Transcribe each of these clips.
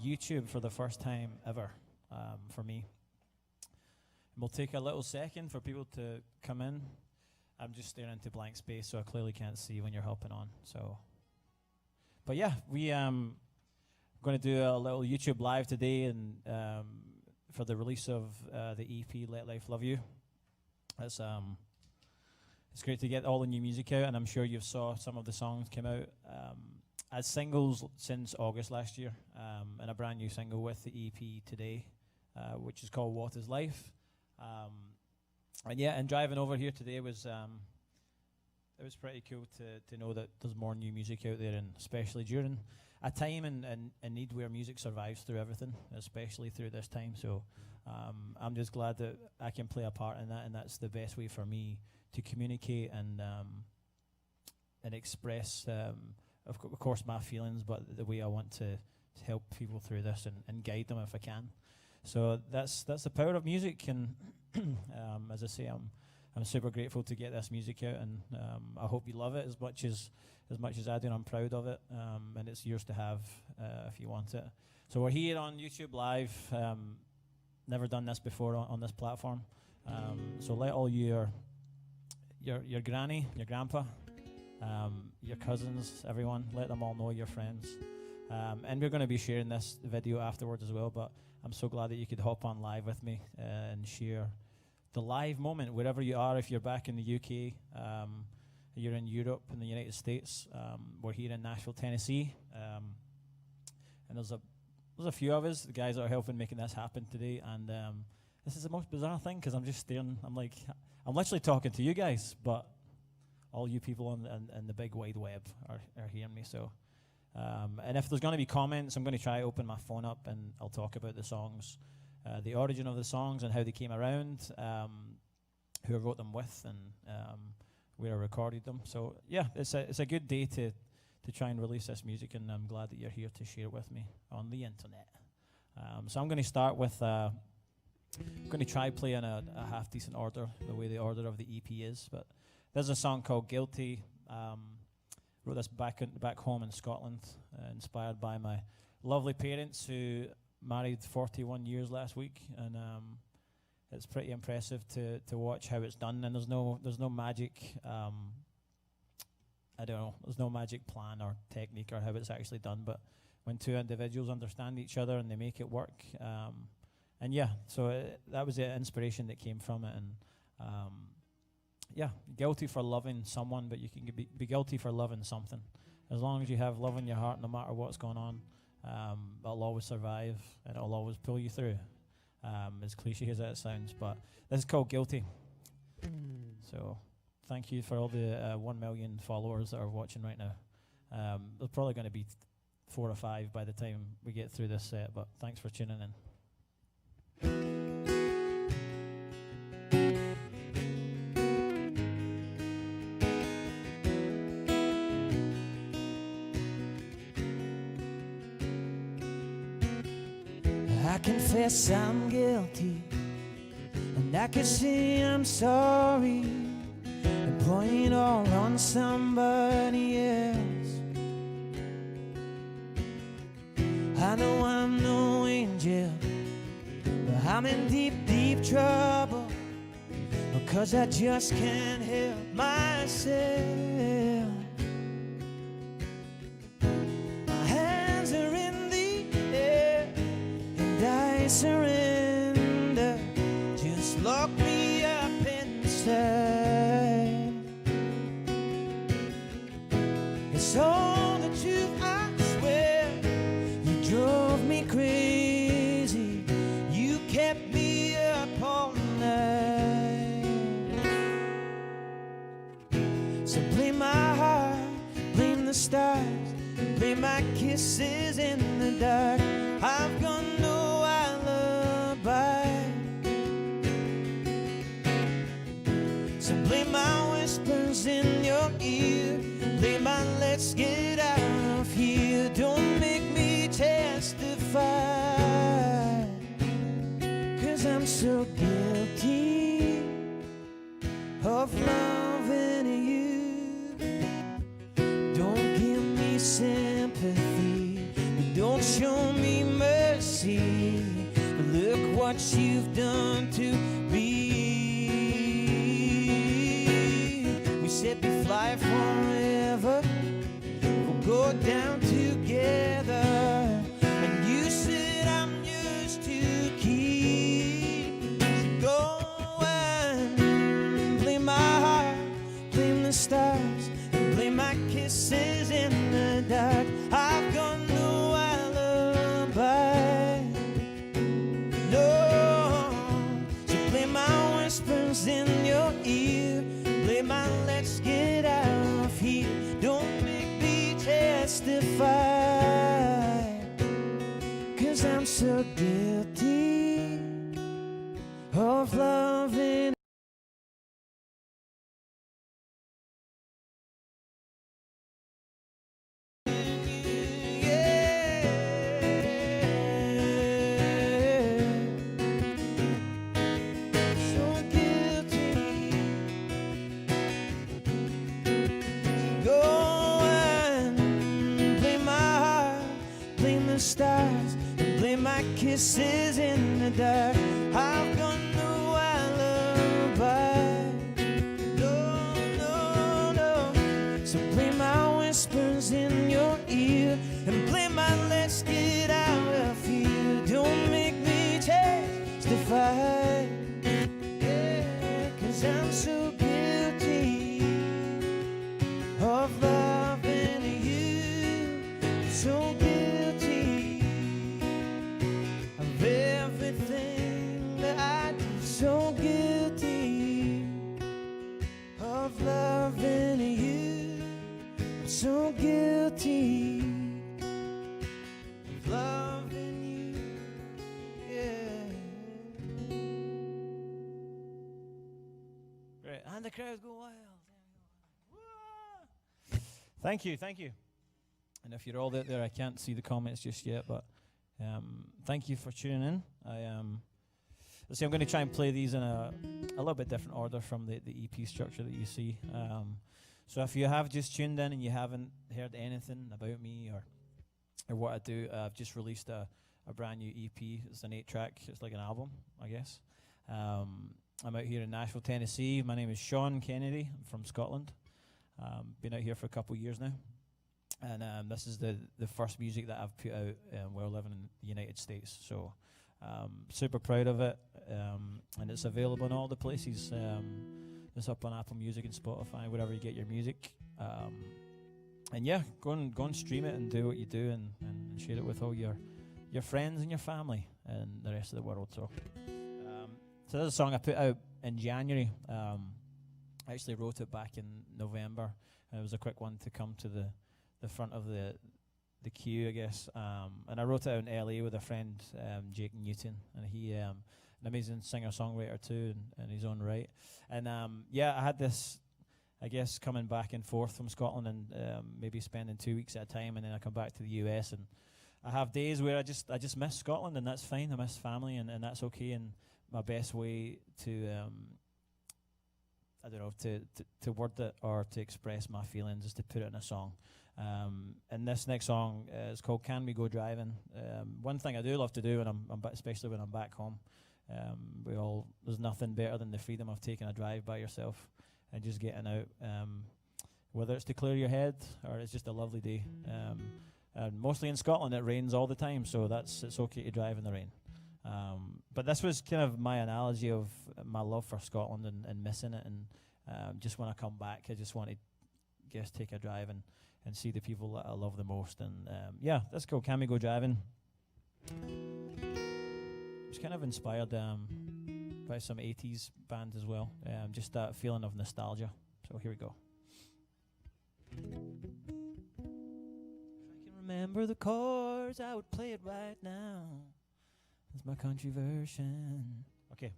YouTube for the first time ever for me. We'll take a little second for people to come in. I'm just staring into blank space, so I clearly can't see when you're hopping on. So, but yeah, we going to do a little YouTube live today, and for the release of the EP "Let Life Love You." It's great to get all the new music out, and I'm sure you've saw some of the songs came out as singles since August last year, and a brand new single with the EP today, which is called "What Is Life." And yeah, and driving over here today was it was pretty cool to know that there's more new music out there, and especially during a time in need where music survives through everything, especially through this time. So I'm just glad that I can play a part in that, and that's the best way for me to communicate and express, of course, my feelings, but the way I want to help people through this and guide them if I can. So that's the power of music, and as I say, I'm super grateful to get this music out, and I hope you love it as much as I do, and I'm proud of it, and it's yours to have if you want it. So we're here on YouTube Live, never done this before on this platform, so let all your granny, your grandpa, your cousins, everyone, let them all know, your friends. And we're going to be sharing this video afterwards as well, but I'm so glad that you could hop on live with me and share the live moment wherever you are. If you're back in the UK, you're in Europe, in the United States, we're here in Nashville, Tennessee, and there's a few of us, the guys that are helping making this happen today, and this is the most bizarre thing, because I'm just staring, I'm literally talking to you guys, but all you people on the big wide web are hearing me. So and if there's going to be comments, I'm going to try to open my phone up, and I'll talk about the songs, the origin of the songs and how they came around, who I wrote them with, and where I recorded them. So yeah, it's a good day to try and release this music, and I'm glad that you're here to share it with me on the internet. So I'm going to start with, I'm going to try playing a half decent order, the way the order of the EP is, but there's a song called Guilty. Wrote this back home in Scotland, inspired by my lovely parents who married 41 years last week, and it's pretty impressive to watch how it's done. And there's no magic, I don't know, there's no magic plan or technique or how it's actually done. But when two individuals understand each other and they make it work, and yeah, so that was the inspiration that came from it. And yeah, guilty for loving someone, but you can be guilty for loving something. As long as you have love in your heart, no matter what's going on, it'll always survive, and it'll always pull you through, as cliche as that sounds. But this is called Guilty. So thank you for all the 1 million followers that are watching right now. There's probably going to be 4 or 5 by the time we get through this set, but thanks for tuning in. I confess I'm guilty, and I can say I'm sorry, and point it all on somebody else. I know I'm no angel, but I'm in deep, deep trouble, because I just can't help myself. My hands are in the air, and I surrender. Just lock me up inside. It's all the truth, I swear. You drove me crazy, you kept me up all night. So blame my heart, blame the stars, blame my kisses in the dark. I've got no alibi. So blame my whispers in your ear, blame my let's get out of here. Don't make me testify, 'cause I'm so guilty of loving you. Don't give me sympathy, don't show me mercy. what you've done to me. We said we fly forever, we'll go down together. And you said I'm yours to keep. So go and play my heart, blame the stars, and blame my kisses in the dark. I've got no alibi, no. So play my whispers in your ear, play my let's get out of here. Don't make me testify, 'cause I'm so guilty of loving. Stars and blame my kisses in the dark. I've got no alibi, no, no, no. So play my whispers in your ear and play my let's get out of here. Don't make me testify, yeah, 'cause I'm so guilty of loving you, so guilty of everything that I do, so guilty of loving you, so guilty of loving you, yeah. Great. And the crowds go wild. Thank you, thank you. And if you're all out there, I can't see the comments just yet, but thank you for tuning in. I'm going to try and play these in a little bit different order from the EP structure that you see. So if you have just tuned in and you haven't heard anything about me or what I do, I've just released a brand new EP. It's an 8-track. It's like an album, I guess. I'm out here in Nashville, Tennessee. My name is Sean Kennedy. I'm from Scotland. Been out here for a couple of years now. And this is the first music that I've put out while living in the United States. So super proud of it. And it's available in all the places. It's up on Apple Music and Spotify, wherever you get your music. And yeah, go and stream it and do what you do and share it with all your friends and your family and the rest of the world. So that's a song I put out in January. I actually wrote it back in November. It was a quick one to come to the front of the queue, I guess. And I wrote it out in LA with a friend, Jake Newton, and he an amazing singer-songwriter too, in his own right. And yeah, I had this, I guess, coming back and forth from Scotland and maybe spending 2 weeks at a time, and then I come back to the US, and I have days where I just miss Scotland, and that's fine. I miss family, and that's okay. And my best way to I don't know, to word it or to express my feelings is to put it in a song. And this next song is called "Can We Go Driving." One thing I do love to do, when especially when I'm back home, there's nothing better than the freedom of taking a drive by yourself and just getting out. Whether it's to clear your head or it's just a lovely day. And mostly in Scotland, it rains all the time, so it's okay to drive in the rain. But this was kind of my analogy of my love for Scotland and missing it, and just when I come back, I just want to take a drive and see the people that I love the most. And yeah, that's cool. Can We Go Driving? It's kind of inspired by some 80s band as well. Just that feeling of nostalgia. So here we go. If I can remember the chords, I would play it right now. It's my country version. Okay.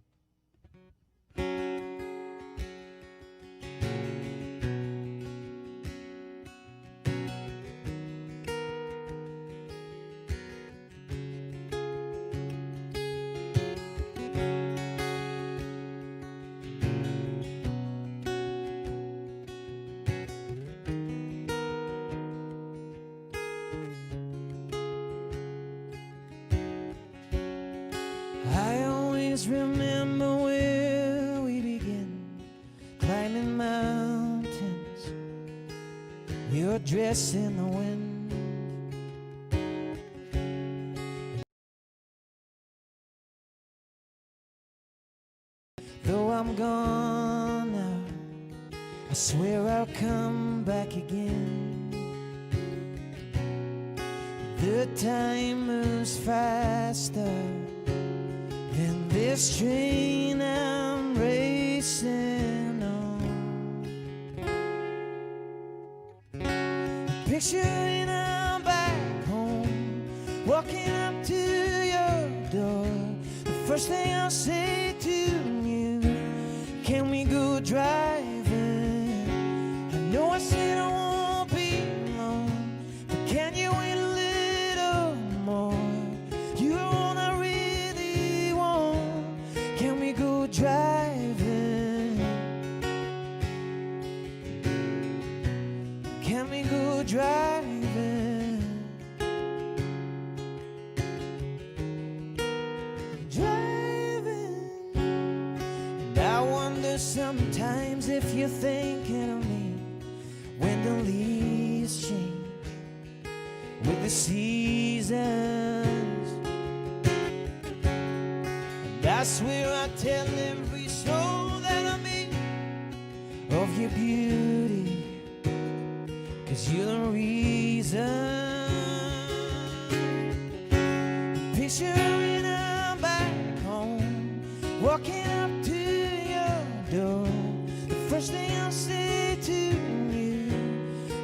I always remember where we began, climbing mountains. We were dressed in the wind. Though I'm gone now, I swear I'll come back again. The time moves faster than this train I'm racing on. Picturing I'm back home, walking up to your door. The first thing I'll say to you, can we go driving? I know I said I won't be long, but can you wait a little more? You're all I really want. Can we go driving? Can we go driving? Sometimes if you're thinking of me, when the leaves change with the seasons, and I swear I tell every soul that I meet of your beauty, 'cause you're the reason. Picturing I'm back home, walking up to door. The first thing I'll say to you,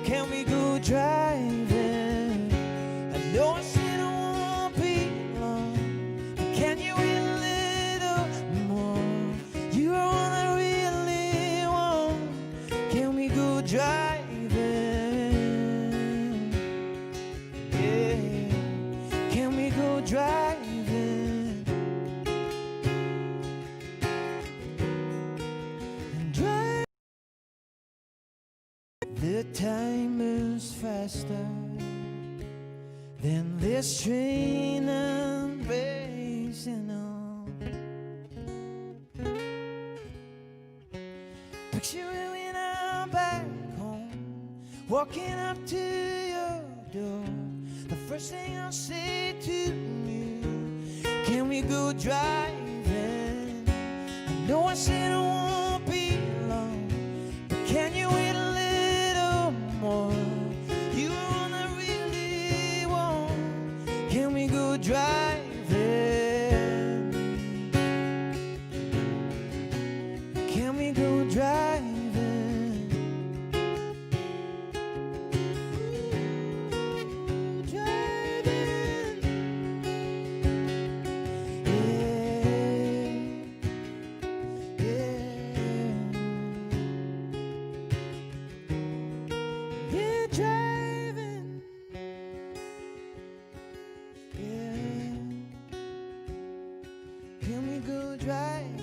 can we go driving? I know I said I won't be long, but can you wait a little more? You are all I really want. Can we go driving? Yeah, can we go driving? The time moves faster than this train I'm racing on. Picturing when I'm back home, walking up to your door. The first thing I'll say to you, can we go driving? I know I said I won't be long, but can you wait a little more? You are all I really want. Can we go driving? Can we go driving? Driving. Yeah, driving. Yeah. Can we go driving?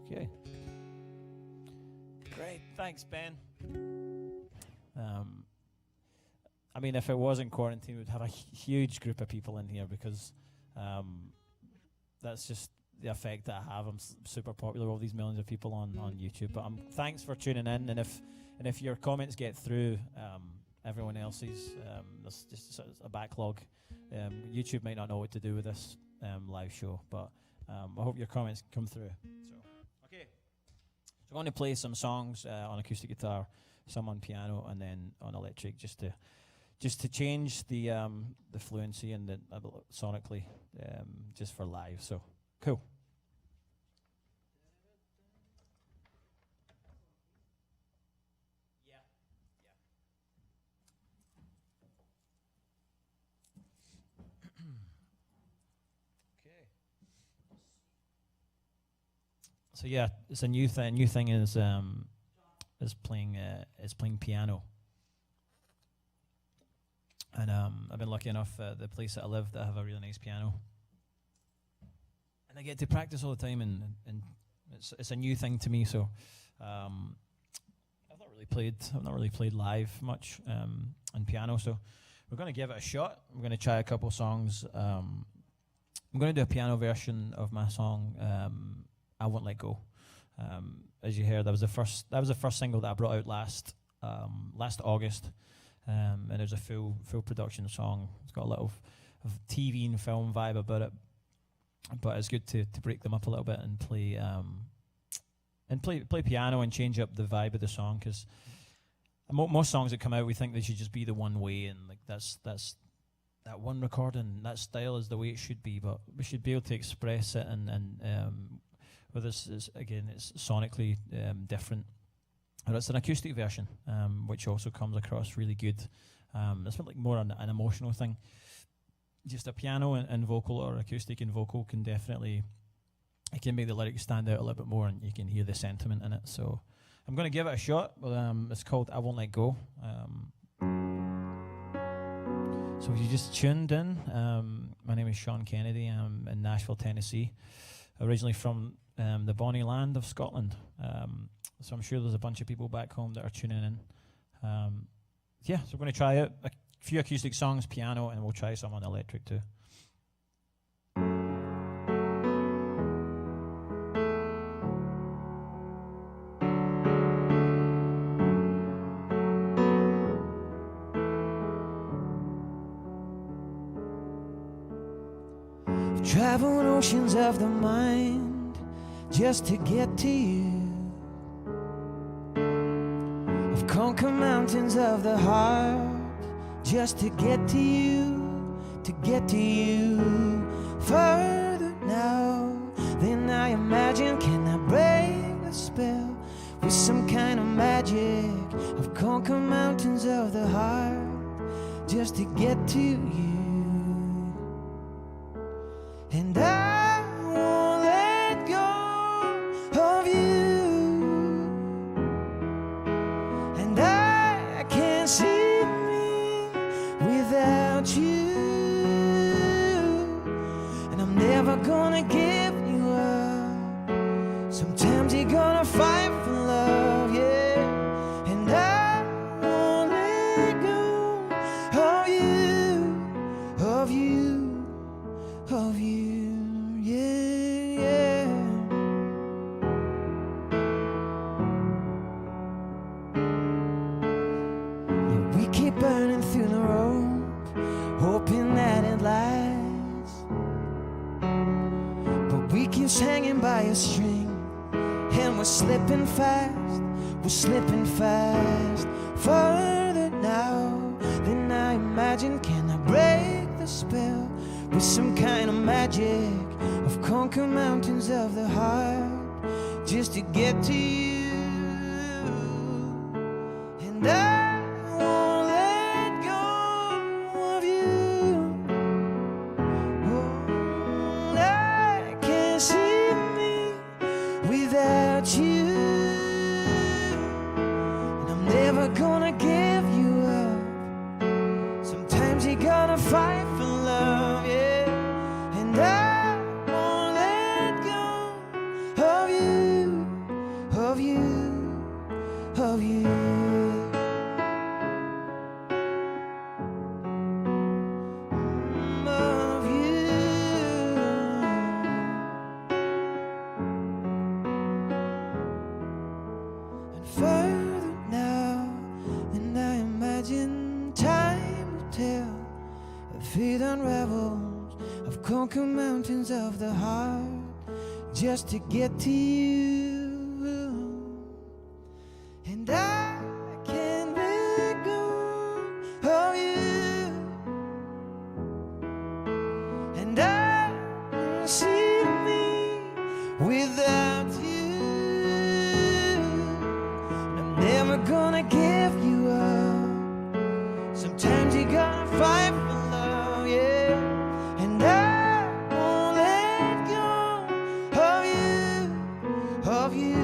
Okay. Great. Thanks, Ben. I mean, if it wasn't quarantine, we'd have a huge group of people in here because that's just the effect that I have. I'm super popular with all these millions of people on YouTube. But thanks for tuning in. And if your comments get through everyone else's, there's just sort of a backlog. YouTube might not know what to do with this live show, but I hope your comments come through. So, okay. So I'm going to play some songs on acoustic guitar, some on piano, and then on electric, just to change the fluency and the sonically, just for live. So cool. Yeah. Okay. So yeah, it's a new thing. New thing is playing piano. And I've been lucky enough at the place that I live that I have a really nice piano, and I get to practice all the time. And it's a new thing to me. So I've not really played really played live much on piano, so we're going to give it a shot. We're going to try a couple songs. I'm going to do a piano version of my song "I Won't Let Go." As you heard, that was the first single that I brought out last August, and there's a full production song. It's got a lot of TV and film vibe about it, but it's good to break them up a little bit and play piano and change up the vibe of the song, because most songs that come out, we think they should just be the one way, and like that's that one recording, that style is the way it should be, but we should be able to express it, and well, this is, again, it's sonically different. But it's an acoustic version, which also comes across really good. It's like more an emotional thing. Just a piano and vocal, or acoustic and vocal, can definitely, it can make the lyrics stand out a little bit more, and you can hear the sentiment in it. So I'm going to give it a shot. It's called "I Won't Let Go." So if you just tuned in, my name is Sean Kennedy. I'm in Nashville, Tennessee, originally from the bonny land of Scotland. So I'm sure there's a bunch of people back home that are tuning in. So we're going to try out a few acoustic songs, piano, and we'll try some on electric too. Traveled oceans of the mind just to get to you. I've conquered mountains of the heart just to get to you, to get to you. Further now than I imagine, can I break the spell with some kind of magic? I've conquered mountains of the heart just to get to you. And I won't let go of you, and I can't see me without you, and I'm never gonna give you up. Sometimes you're gonna fight for love, yeah, and I won't let go of you, of you, of you. Burning through the rope, hoping that it lasts, but we keep hanging by a string, and we're slipping fast, further now than I imagine. Can I break the spell with some kind of magic? I've conquered mountains of the heart just to get to you, and I you, and I'm never gonna give you up. Sometimes you gotta fight for love, yeah, and I won't let go of you, of you, of you. Further now than I imagine, time will tell. If fate unravels, I've conquered mountains of the heart just to get to you, and I can't let go of you, and I don't see me without you. Never gonna give you up. Sometimes you gotta fight for love, yeah, and I won't let go of you, of you,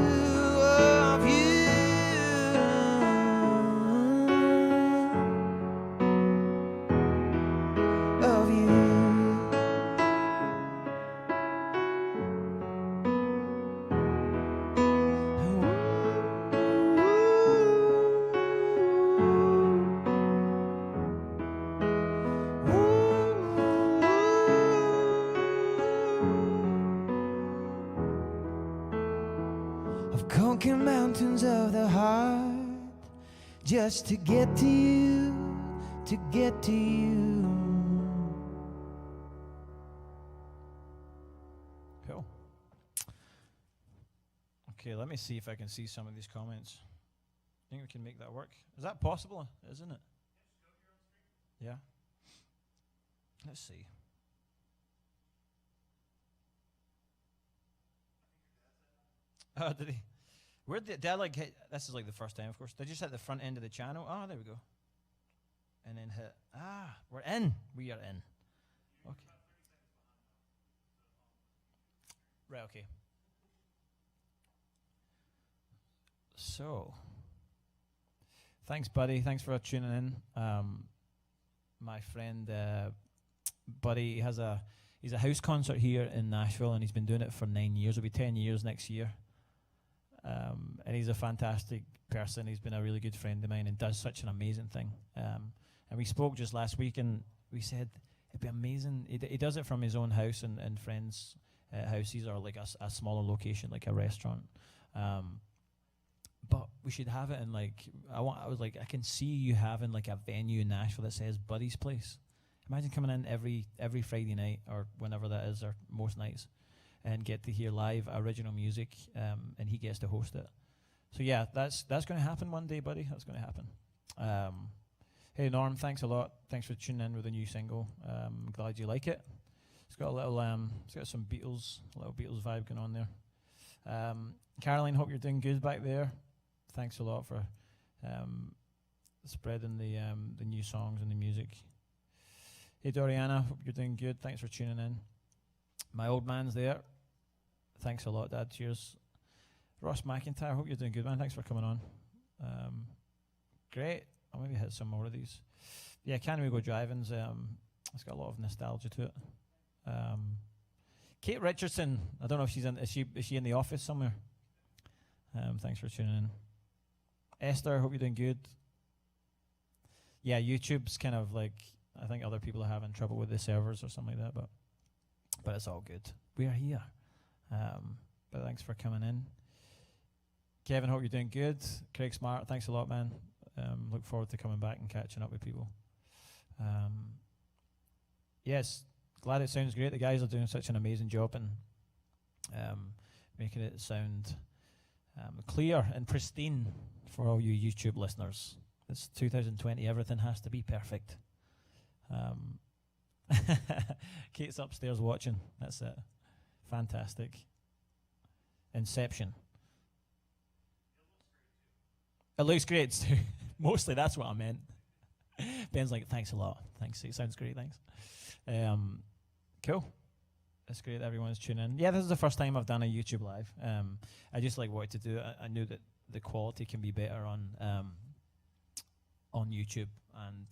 of you, of you. walking mountains of the heart just to get to you, to get to you. Cool. Okay, let me see if I can see some of these comments. I think we can make that work. Is that possible? Isn't it? Yeah. Let's see. Oh, did he? Where did I like hit? This is like the first time, of course. Did I just hit the front end of the channel? Oh, there we go. And then hit. We're in. We are in. Okay. Right, okay. So, thanks, buddy. Thanks for tuning in. My friend, Buddy, he's a house concert here in Nashville, and he's been doing it for 9 years. It'll be 10 years next year. And he's a fantastic person. He's been a really good friend of mine and does such an amazing thing. And we spoke just last week, and we said it'd be amazing. He does it from his own house and friends' houses, or like a smaller location, like a restaurant. But we should have it in I can see you having like a venue in Nashville that says Buddy's Place. Imagine coming in every Friday night or whenever that is, or most nights, and get to hear live original music, and he gets to host it. So yeah, that's going to happen one day, buddy. That's going to happen. Hey Norm, thanks a lot. Thanks for tuning in with a new single. I'm glad you like it. It's got a little, it's got some a little Beatles vibe going on there. Caroline, hope you're doing good back there. Thanks a lot for spreading the new songs and the music. Hey Doriana, hope you're doing good. Thanks for tuning in. My old man's there. Thanks a lot, Dad. Cheers. Ross McIntyre, hope you're doing good, man. Thanks for coming on. Great. I'll maybe hit some more of these. Yeah, Can We Go Driving's it's got a lot of nostalgia to it. Kate Richardson, I don't know if she's in. Is she in the office somewhere? Thanks for tuning in. Esther, hope you're doing good. Yeah, YouTube's kind of like, I think other people are having trouble with the servers or something like that, but it's all good. We are here. But thanks for coming in. Kevin, hope you're doing good. Craig Smart, thanks a lot, man. Look forward to coming back and catching up with people. Yes, glad it sounds great. The guys are doing such an amazing job and making it sound clear and pristine for all you YouTube listeners. It's 2020, everything has to be perfect. Kate's upstairs watching. That's it. Fantastic. Inception. It looks great too. Mostly that's what I meant. Ben's like, thanks a lot. Thanks. It sounds great. Thanks. Cool. It's great that everyone's tuning in. Yeah, this is the first time I've done a YouTube live. I just wanted to do it. I knew that the quality can be better on YouTube, and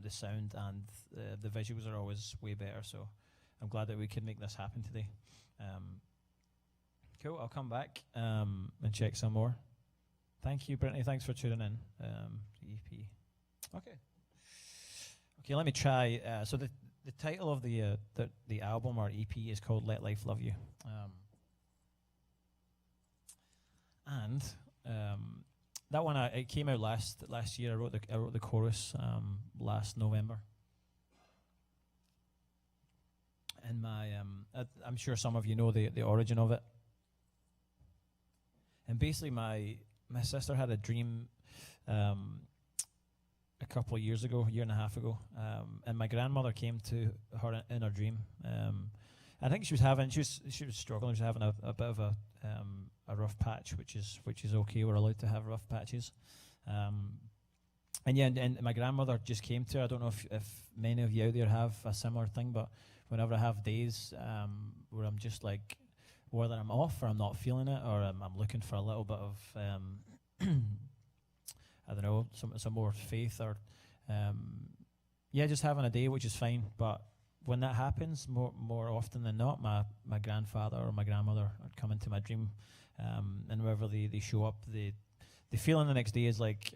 the sound and the visuals are always way better. So I'm glad that we could make this happen today. Cool. I'll come back and check some more. Thank you, Brittany. Thanks for tuning in. EP. Okay. Let me try. So the title of the album or EP is called "Let Life Love You," and that one it came out last year. I wrote the chorus last November, and I'm sure some of you know the origin of it. And basically, my sister had a dream a couple of years ago, a year and a half ago, and my grandmother came to her in her dream. I think she was struggling. She was having a bit of a rough patch, which is okay. We're allowed to have rough patches. And my grandmother just came to her. I don't know if many of you out there have a similar thing, but whenever I have days where I'm just like, whether I'm off or I'm not feeling it, or I'm looking for a little bit of I don't know, some more faith, or just having a day, which is fine. But when that happens, more often than not, my grandfather or my grandmother would come into my dream, and whenever they show up, the feeling the next day is like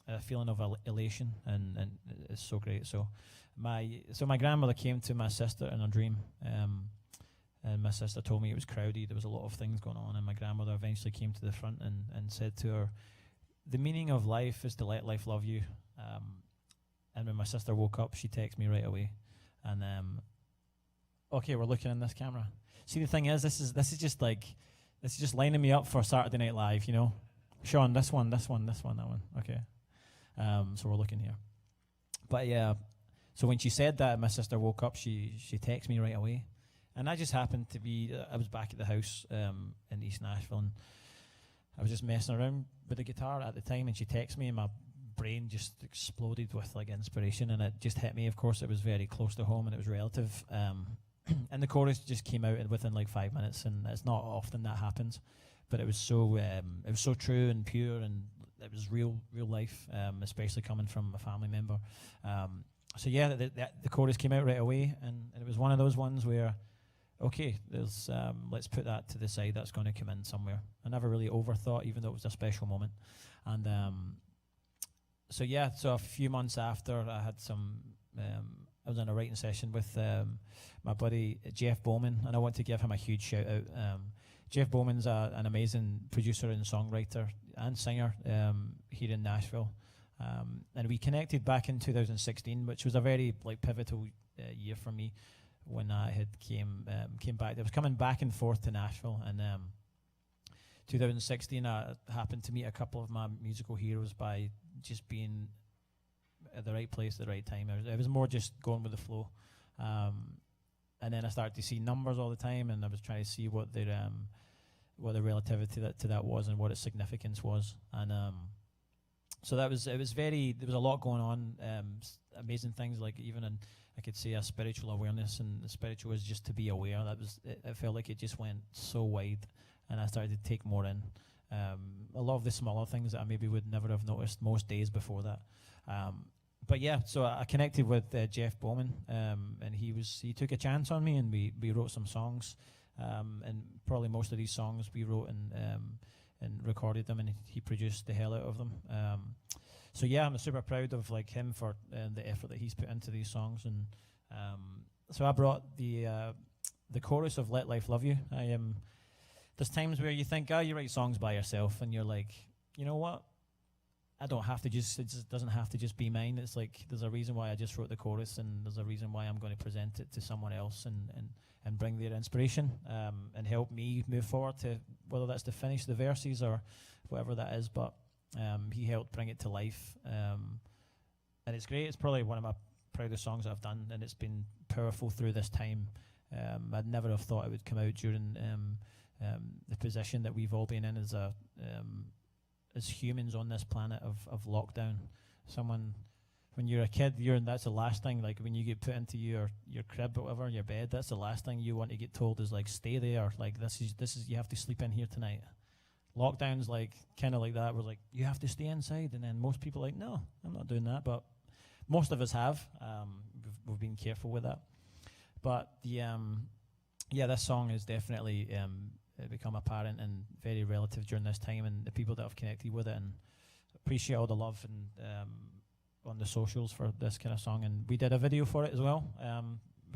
a feeling of elation, and it's so great. So my grandmother came to my sister in a dream and my sister told me it was crowded, there was a lot of things going on, and my grandmother eventually came to the front and said to her, the meaning of life is to let life love you. And when my sister woke up, she texted me right away. And okay, we're looking in this camera. See, the thing is, this is just lining me up for Saturday Night Live, you know. Sean, this one, that one. Okay. So we're looking here. But yeah, so when she said that, my sister woke up, she texted me right away. And I just happened to be, I was back at the house in East Nashville, and I was just messing around with the guitar at the time, and she texted me, and my brain just exploded with like inspiration, and it just hit me. Of course, it was very close to home, and it was relative. And the chorus just came out within like 5 minutes, and it's not often that happens, but it was so true and pure, and it was real life, especially coming from a family member. So yeah, the chorus came out right away, and it was one of those ones where, okay, there's let's put that to the side. That's going to come in somewhere. I never really overthought, even though it was a special moment. And so yeah, so a few months after, I had I was in a writing session with my buddy Jeff Bowman, and I want to give him a huge shout out. Jeff Bowman's an amazing producer and songwriter and singer here in Nashville, and we connected back in 2016, which was a very pivotal year for me. When I had came back, I was coming back and forth to Nashville, and 2016 I happened to meet a couple of my musical heroes by just being at the right place at the right time. It was more just going with the flow, and then I started to see numbers all the time, and I was trying to see what the relativity to that was and what its significance was, and so there was a lot going on, amazing things, like even in, I could say, a spiritual awareness, and the spiritual was just to be aware. It felt like it just went so wide, and I started to take more in. A lot of the smaller things that I maybe would never have noticed most days before that. But yeah, so I connected with Jeff Bowman, and he took a chance on me, and we wrote some songs, and probably most of these songs we wrote and recorded them, and he produced the hell out of them. So yeah, I'm super proud of him for the effort that he's put into these songs, and so I brought the chorus of "Let Life Love You." There's times where you think, you write songs by yourself, and you're like, you know what? It just doesn't have to just be mine. It's like there's a reason why I just wrote the chorus, and there's a reason why I'm going to present it to someone else and bring their inspiration and help me move forward to whether that's to finish the verses or whatever that is. But he helped bring it to life, and it's great. It's probably one of my proudest songs I've done, and it's been powerful through this time. I'd never have thought it would come out during the position that we've all been in as humans on this planet of lockdown. When you're a kid, that's the last thing, like when you get put into your crib or whatever, your bed, that's the last thing you want to get told is stay there, this is you have to sleep in here tonight. Lockdown's kind of like that. We're you have to stay inside, and then most people are no, I'm not doing that, but most of us have. We've been careful with that. But this song is definitely become apparent and very relative during this time, and the people that have connected with it, and appreciate all the love and on the socials for this kind of song. And we did a video for it as well,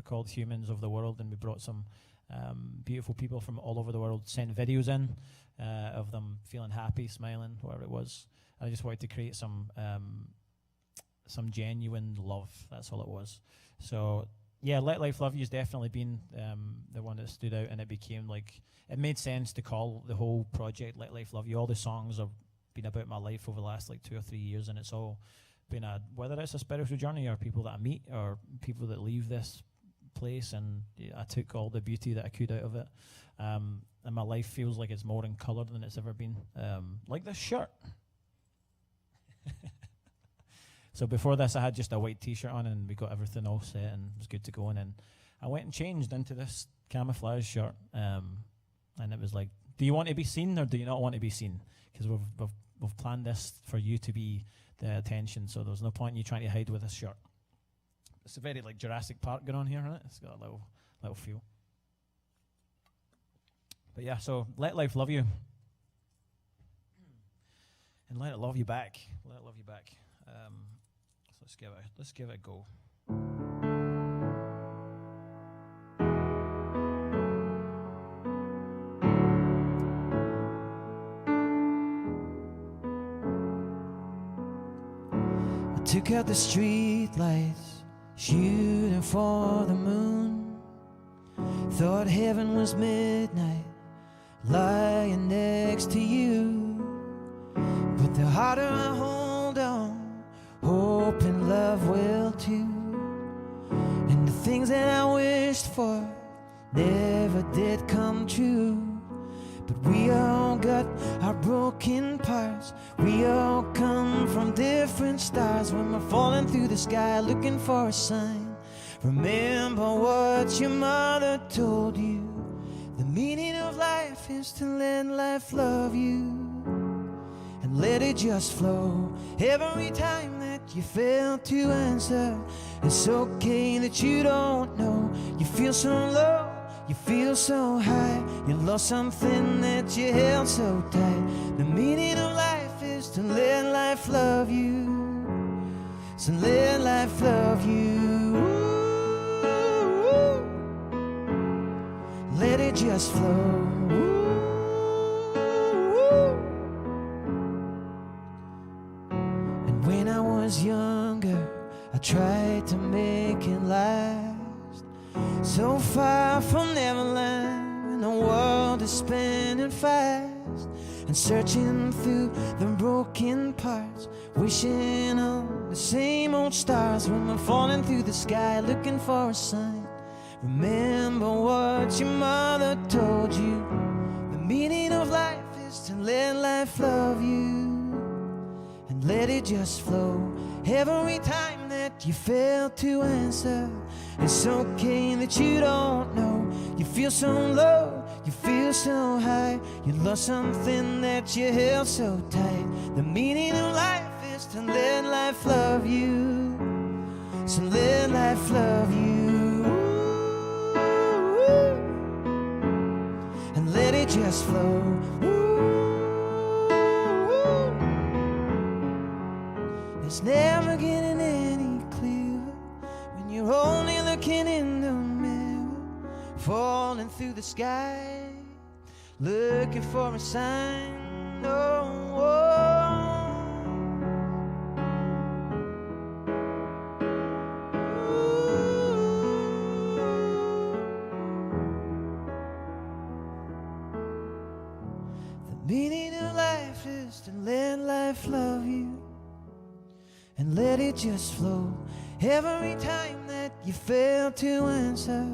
called Humans of the World, and we brought some beautiful people from all over the world, sent videos in of them feeling happy, smiling, whatever it was. I just wanted to create some genuine love. That's all it was. So yeah, Let Life Love You has definitely been the one that stood out, and it became it made sense to call the whole project Let Life Love You. All the songs have been about my life over the last 2 or 3 years, and it's all been whether it's a spiritual journey or people that I meet or people that leave this place, and I took all the beauty that I could out of it, and my life feels like it's more in colour than it's ever been, like this shirt. So before this, I had just a white t-shirt on, and we got everything all set and it was good to go. And then I went and changed into this camouflage shirt, and it was do you want to be seen or do you not want to be seen? Because we've planned this for you to be the attention, so there's no point in you trying to hide with this shirt. It's a very Jurassic Park going on here, isn't it? It's got a little feel. But yeah, so let life love you, and let it love you back. Let it love you back. So let's give it a go. I took out the street lights, shooting for the moon. Thought heaven was midnight, lying next to you. But the harder I hold on, hoping love will too. And the things that I wished for never did come true. But we all got our broken parts. We all come from different stars. When we're falling through the sky looking for a sign, remember what your mother told you. The meaning of life is to let life love you and let it just flow. Every time that you fail to answer, it's okay that you don't know. You feel so low, you feel so high, you lost something that you held so tight. The meaning of life is to let life love you. So let life love you. Ooh, let it just flow. Ooh. And when I was younger, I tried to make it last. So far from Neverland, when the world is spinning fast, and searching through the broken parts, wishing on the same old stars. When we're falling through the sky looking for a sign, remember what your mother told you. The meaning of life is to let life love you and let it just flow. Every time that you fail to answer, it's okay that you don't know. You feel so low, you feel so high, you lost something that you held so tight. The meaning of life is to let life love you. So let life love you. Ooh, and let it just flow. Ooh, it's never getting any clearer when you're only looking in the mirror, falling through the sky, looking for a sign. Oh, oh. The meaning of life is to let life love you and let it just flow. Every time that you fail to answer,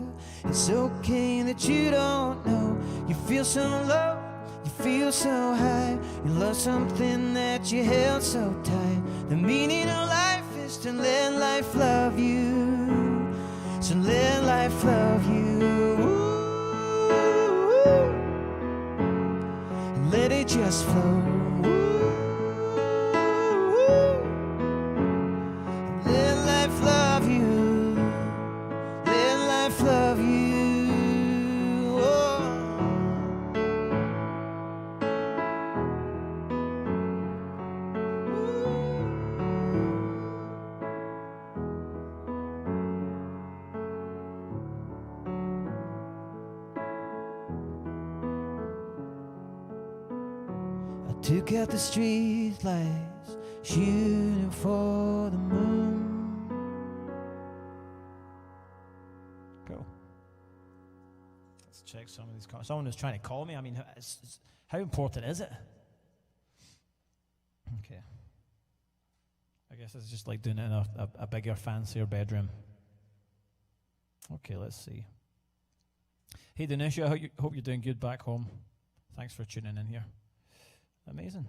it's okay that you don't know. You feel so low, you feel so high, you lost something that you held so tight. The meaning of life is to let life love you. So let life love you. Ooh, and let it just flow. Love you, let life love you. Oh. I took out the street lights, shooting for the moon. Check some of these comments. Someone was trying to call me. I mean, how important is it? Okay. I guess it's just like doing it in a bigger, fancier bedroom. Okay, let's see. Hey, Denisha, hope you're doing good back home. Thanks for tuning in here. Amazing.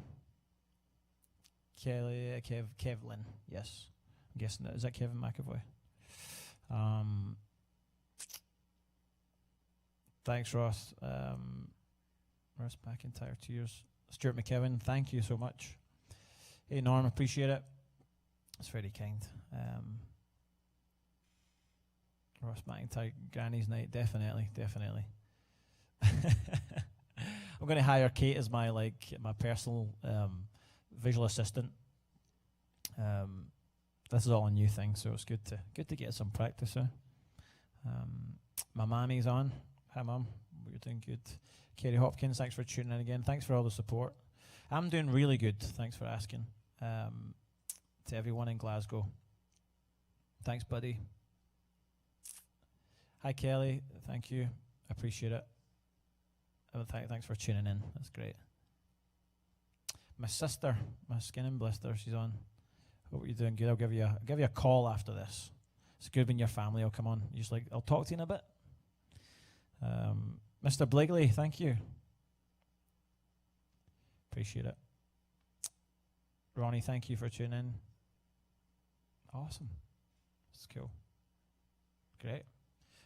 Kevlin, yes. I'm guessing that. Is that Kevin McAvoy? Thanks, Ross. Ross McIntyre, tears. Stuart McKeown, thank you so much. Hey, Norm, appreciate it. It's very kind. Ross McIntyre, Granny's night, definitely. I'm going to hire Kate as my personal visual assistant. This is all a new thing, so it's good to get some practice. My mammy's on. Hi, Mum. You're doing good. Kerry Hopkins, thanks for tuning in again. Thanks for all the support. I'm doing really good. Thanks for asking. to everyone in Glasgow. Thanks, buddy. Hi, Kelly. Thank you. I appreciate it. Thanks for tuning in. That's great. My sister, my skin and blister, she's on. Hope you're doing good. I'll give you a call after this. It's good when your family will come on. You're just like, I'll talk to you in a bit. Mr. Bligley, thank you. Appreciate it. Ronnie, thank you for tuning in. Awesome. That's cool. Great.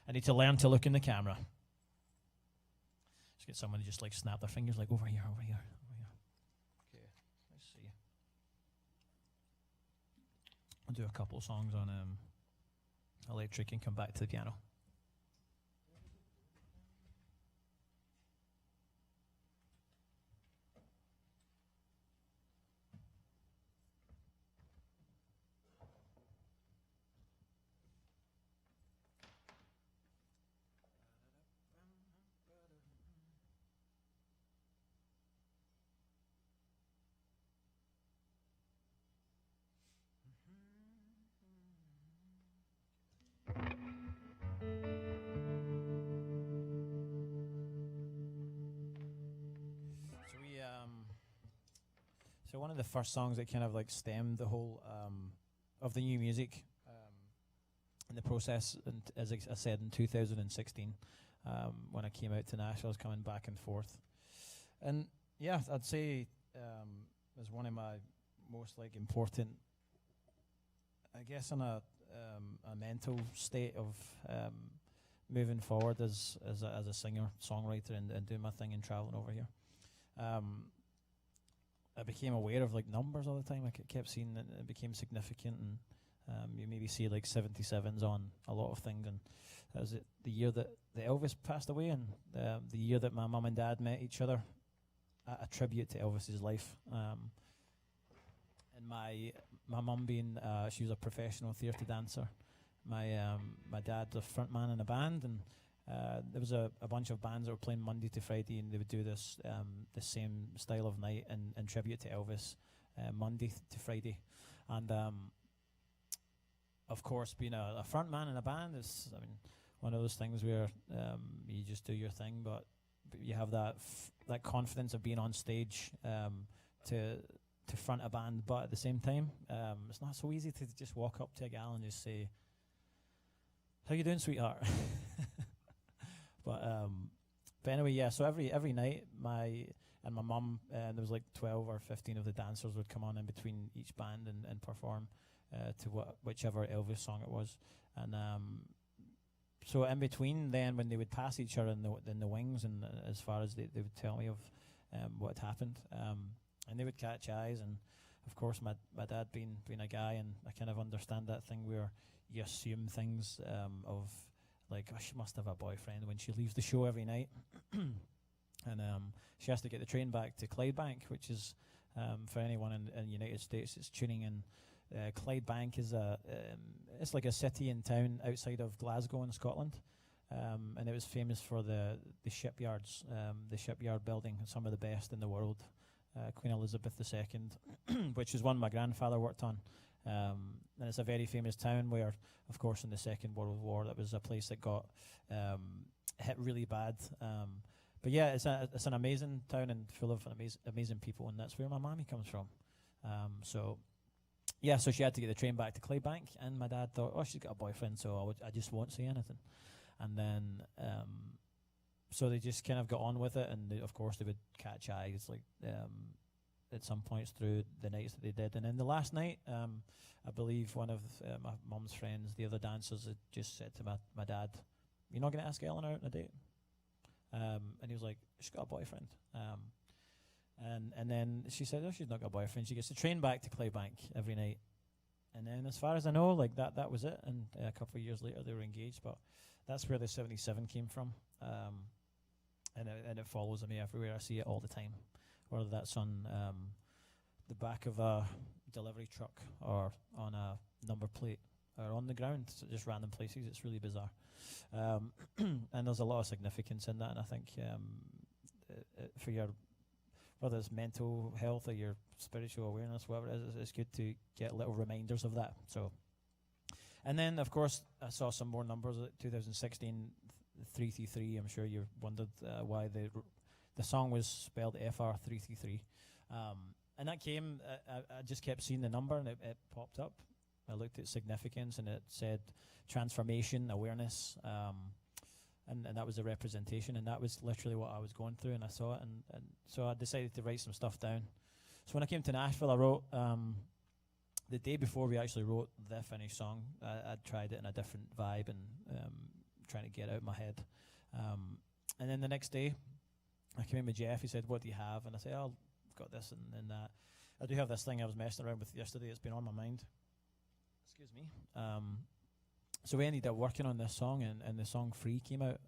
I need to learn to look in the camera. Just get someone to just like snap their fingers like over here, over here, over here. Okay, let's see. I'll do a couple of songs on electric and come back to the piano. So one of the first songs that kind of like stemmed the whole of the new music in the process, and as I said in 2016, when I came out to Nashville, I was coming back and forth, and yeah, I'd say as one of my most like important, I guess, in a mental state of moving forward as a singer songwriter and doing my thing and traveling over here. I became aware of like numbers all the time. I kept seeing that it became significant, and you maybe see like 77s on a lot of things. And that was the year that Elvis passed away, and the year that my mum and dad met each other. A tribute to Elvis's life. And my mum being she was a professional theatre dancer. My dad's a front man in a band, and there was a bunch of bands that were playing Monday to Friday, and they would do this the same style of night in tribute to Elvis, Monday to Friday. And of course, being a front man in a band is, I mean, one of those things where you just do your thing, but you have that confidence of being on stage to front a band, but at the same time, it's not so easy to just walk up to a gal and just say, "How you doing, sweetheart?" But anyway, yeah. So every night, my mum, there was like 12 or 15 of the dancers would come on in between each band and perform to whichever Elvis song it was, and so in between, then when they would pass each other in the wings, and as far as they would tell me of what had happened, and they would catch eyes, and of course my dad being a guy, and I kind of understand that thing where you assume things of like, oh, she must have a boyfriend when she leaves the show every night. And she has to get the train back to Clydebank, which is, for anyone in the United States that's tuning in, Clydebank is it's like a city and town outside of Glasgow in Scotland. And it was famous for the shipyards, the shipyard building, some of the best in the world. Queen Elizabeth II, which is one my grandfather worked on. And it's a very famous town where, of course, in the Second World War, that was a place that got hit really bad. But yeah, it's an amazing town and full of amazing people, and that's where my mommy comes from. So she had to get the train back to Claybank, and my dad thought, oh, she's got a boyfriend, so I just won't say anything. And then, so they just kind of got on with it, and of course they would catch eyes, like at some points through the nights that they did. And then the last night, I believe one of my mum's friends, the other dancers, had just said to my dad, "You're not going to ask Eleanor out on a date?" And he was like, "She's got a boyfriend." And then she said, "Oh, she's not got a boyfriend. She gets the train back to Claybank every night." And then, as far as I know, like that was it. And a couple of years later, they were engaged. But that's where the 77 came from. And it follows me everywhere. I see it all the time. Whether that's on the back of a delivery truck or on a number plate or on the ground, so just random places. It's really bizarre. And there's a lot of significance in that. And I think whether it's mental health or your spiritual awareness, whatever it is, it's good to get little reminders of that. So, and then of course I saw some more numbers. 2016 333. I'm sure you wondered why the song was spelled FR 333. And that came. I just kept seeing the number, and it popped up. I looked at significance, and it said transformation, awareness, and that was a representation, and that was literally what I was going through, and I saw it, and so I decided to write some stuff down. So when I came to Nashville, I wrote, the day before we actually wrote the finished song, I'd tried it in a different vibe and trying to get it out of my head. And then the next day, I came in with Jeff. He said, "What do you have?" And I said, "Oh, I've got this and that." I do have this thing I was messing around with yesterday. It's been on my mind. Excuse me. So we ended up working on this song, and the song "Free" came out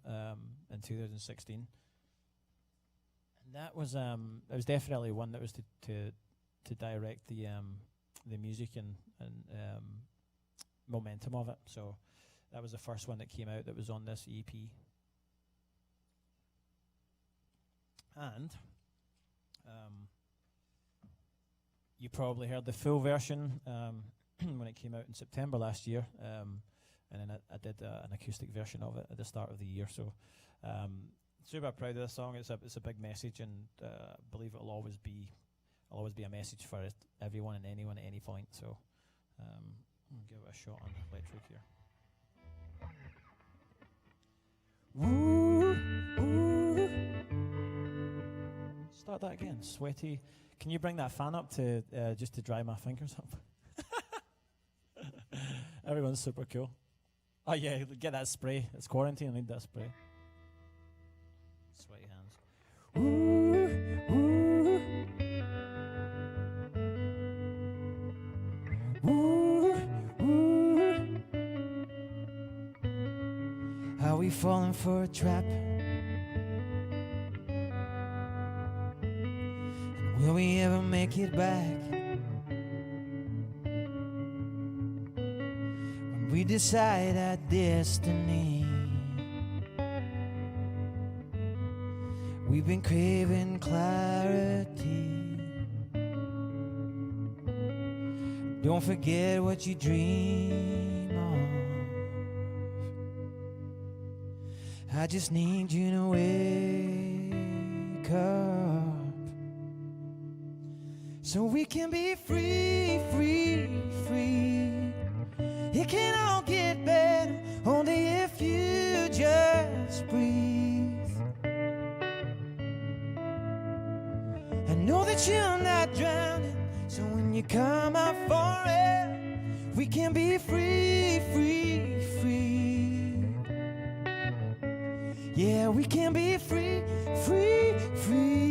in 2016. And that was it was definitely one that was to direct the music and momentum of it. So that was the first one that came out that was on this EP. And you probably heard the full version when it came out in September last year, and then I did an acoustic version of it at the start of the year. So super proud of this song. It's a big message, and I believe it'll always be a message for everyone and anyone at any point. So I'll give it a shot on electric here. Woo, woo. Start that again. Sweaty. Can you bring that fan up to just to dry my fingers up? Everyone's super cool. Oh yeah, get that spray. It's quarantine. I need that spray. Sweaty hands. Woo, woo. Woo, woo. Are we falling for a trap? And will we ever make it back? When we decide our destiny, we've been craving clarity. Don't forget what you dream of. I just need you to wake up, so we can be free, free, free. It can all get better only if you just breathe. I know that you're not drowning, so when you come out for it, we can be free, free, free. Yeah, we can be free, free, free.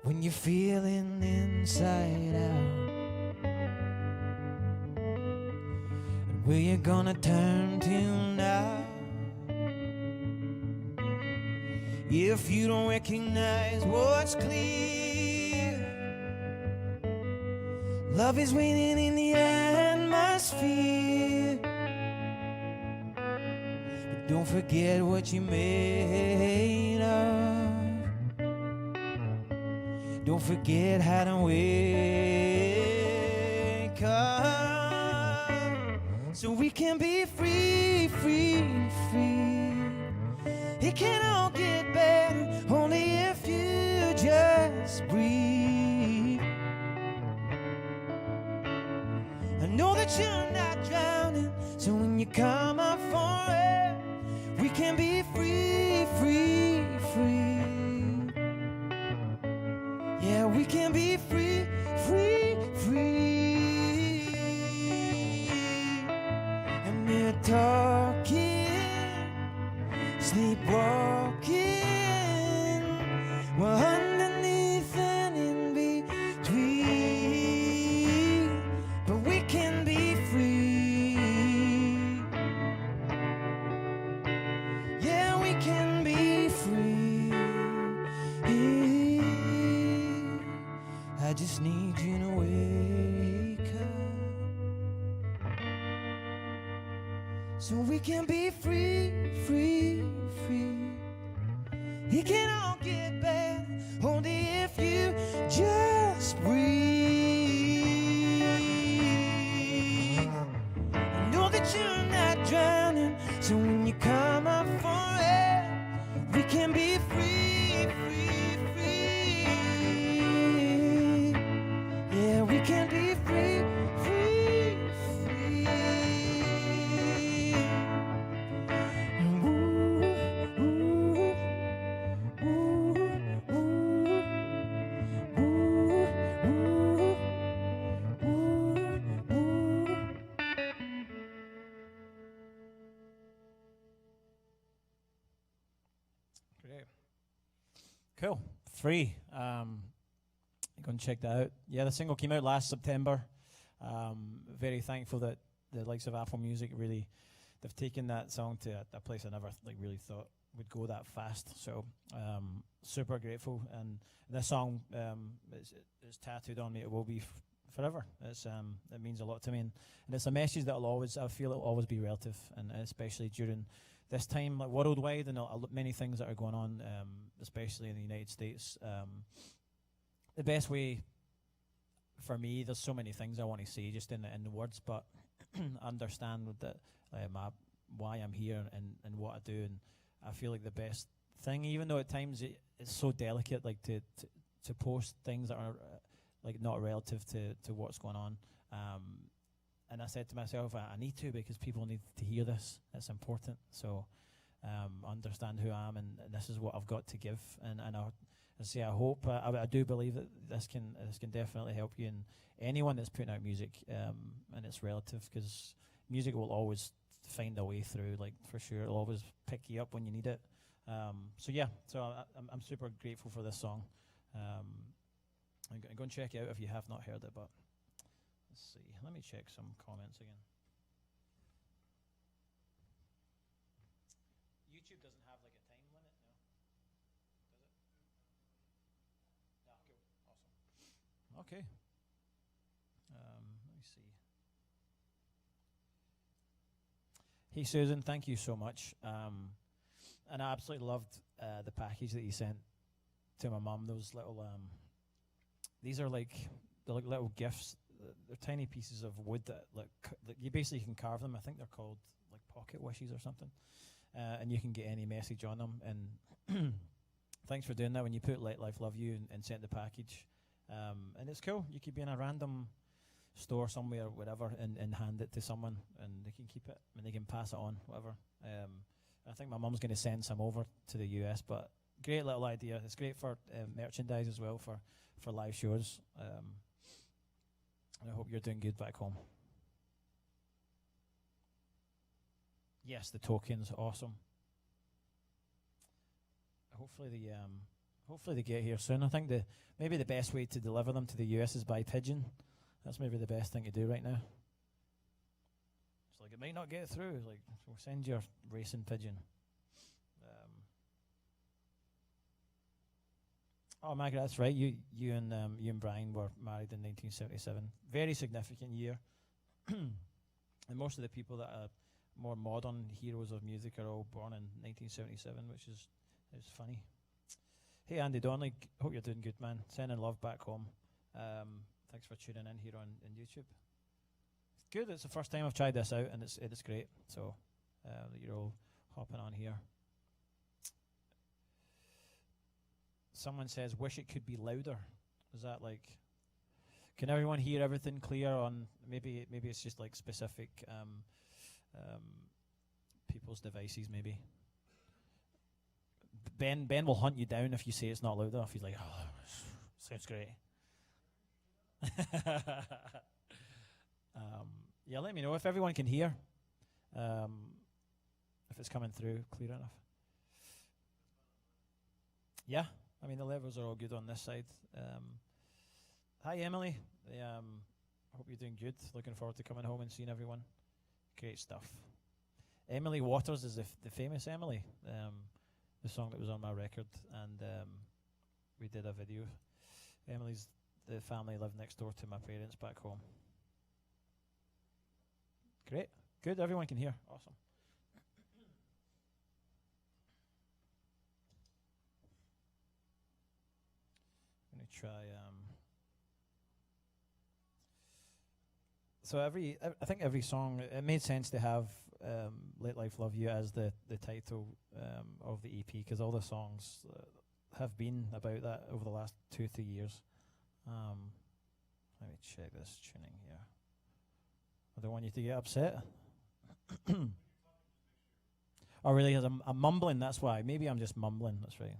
When you're feeling inside out, and where you gonna turn to now? If you don't recognize what's clear, love is waiting in the atmosphere. But don't forget what you're made of. Don't forget how to wake up, so we can be free, free, free. It can all get better only if you just breathe. I know that you're not drowning, so when you come up for it, we can be free, free, free. Yeah, we can be free, free, free. And we're talking, sleepwalking, we're underneath and in between, but we can be free. Yeah, we can be free. I just need you to wake up, so we can be free, free, free. It can all get better only if you just breathe. I know that you're not drowning, so when you come up for air, we can be free, free, free. Yeah, we can be free, free, free. Ooh, ooh, ooh, ooh, ooh, ooh, ooh. Great. Cool. Free. Go and check that out. Yeah, the single came out last September. Very thankful that the likes of Apple Music really, they've taken that song to a place I never really thought would go that fast. So super grateful. And this song is tattooed on me. It will be forever. It means a lot to me, and it's a message that I feel it will always be relative, and especially during this time, like worldwide, and many things that are going on, especially in the United States. The best way for me, there's so many things I want to say just in the words, but understand that why I'm here and what I do, and I feel like the best thing, even though at times it's so delicate, like to post things that are like not relative to what's going on. And I said to myself, I need to, because people need to hear this. It's important. So understand who I am, and this is what I've got to give. And I hope, I do believe that this can definitely help you, and anyone that's putting out music, and it's relative, because music will always find a way through, like, for sure. It'll always pick you up when you need it. So I'm super grateful for this song. Go and check it out if you have not heard it, but let's see. Let me check some comments again. YouTube doesn't have like a time limit, no? Does it? Yeah, cool. Awesome. Okay. Let me see. Hey Susan, thank you so much. And I absolutely loved the package that you sent to my mum. Those little they're like little gifts. They're tiny pieces of wood that you basically can carve them. I think they're called like pocket wishes or something, and you can get any message on them. And thanks for doing that. When you put "Let Life Love You" and sent the package, and it's cool. You could be in a random store somewhere, whatever, and hand it to someone, and they can keep it and they can pass it on, whatever. I think my mum's going to send some over to the US, but great little idea. It's great for merchandise as well for live shows. And I hope you're doing good back home. Yes, the tokens, awesome. Hopefully they get here soon. I think maybe the best way to deliver them to the US is by pigeon. That's maybe the best thing to do right now. It's like, it might not get through. Like, we'll send your racing pigeon. Oh, Margaret, that's right. You and Brian were married in 1977. Very significant year. And most of the people that are more modern heroes of music are all born in 1977, which is funny. Hey, Andy Donnelly, hope you're doing good, man. Sending love back home. Thanks for tuning in here on YouTube. It's good. It's the first time I've tried this out, and it's great. So that you're all hopping on here. Someone says, wish it could be louder. Is that like, can everyone hear everything clear on, maybe it's just like specific people's devices maybe. Ben will hunt you down if you say it's not loud enough. He's like, oh, sounds great. Yeah, let me know if everyone can hear. If it's coming through clear enough. Yeah. I mean, the levels are all good on this side. Hi, Emily. I hope you're doing good. Looking forward to coming home and seeing everyone. Great stuff. Emily Waters is the famous Emily, the song that was on my record, and we did a video. Emily's the family lived next door to my parents back home. Great. Good. Everyone can hear. Awesome. me try. So I think every song, it made sense to have "Late Life Love You" as the title of the EP, because all the songs have been about that over the last 2-3 years. Let me check this tuning here. I don't want you to get upset. Oh, really? I'm mumbling. That's why. Maybe I'm just mumbling. That's right.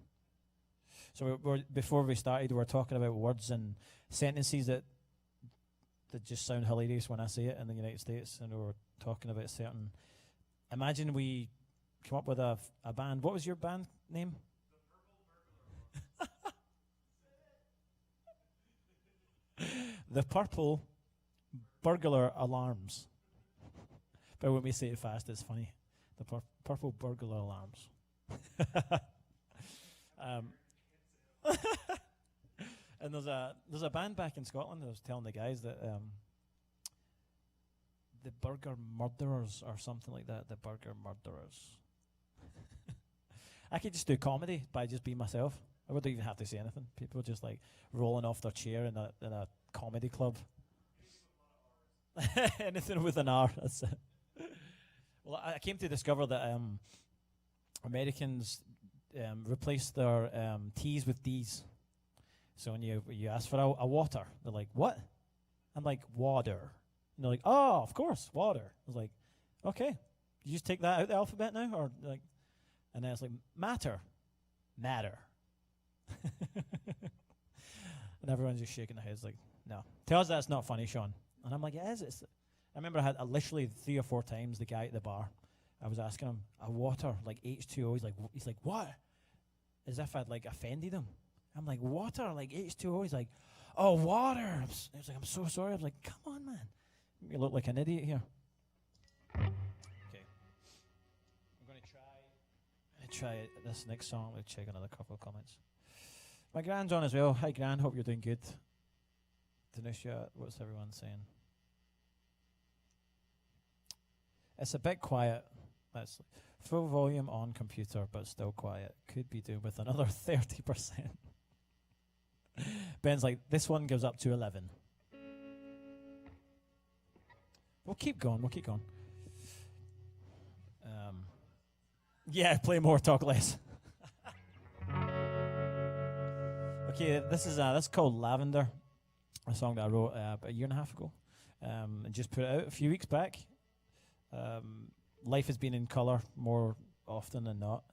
So before we started, we were talking about words and sentences that just sound hilarious when I say it in the United States, and we were talking about certain. Imagine we come up with a band. What was your band name? The Purple Burglar Alarms. But when we say it fast, it's funny. The Purple Burglar Alarms. And there's a band back in Scotland. I was telling the guys that the Burger Murderers or something like that. The Burger Murderers. I could just do comedy by just being myself. I wouldn't even have to say anything. People just like rolling off their chair in a comedy club. Anything with an R. That's it. Well, I came to discover that Americans replace their T's with D's. So when you ask for a water, they're like, "What?" I'm like, "Water." And they're like, "Oh, of course, water." I was like, "Okay, you just take that out the alphabet now?" Or like, and then it's like, "Matter." And everyone's just shaking their heads like, "No. Tell us that's not funny, Sean." And I'm like, "It is." I remember I had literally 3 or 4 times the guy at the bar, I was asking him, "A water, like H2O." He's like, "What?" As if I'd like offended him. I'm like, "Water, like H2O." He's like, "Oh, water." He was like, "I'm so sorry." I was like, "Come on, man. You look like an idiot here." Okay. I'm going to try this next song. We'll check another couple of comments. My Gran's on as well. Hi, Gran. Hope you're doing good. Denisha, what's everyone saying? It's a bit quiet. That's full volume on computer, but still quiet. Could be doing with another 30%. Ben's like, this one goes up to 11. We'll keep going. Yeah, play more, talk less. Okay, this is called Lavender, a song that I wrote about 1.5 years ago, and just put it out a few weeks back. Life has been in colour more often than not.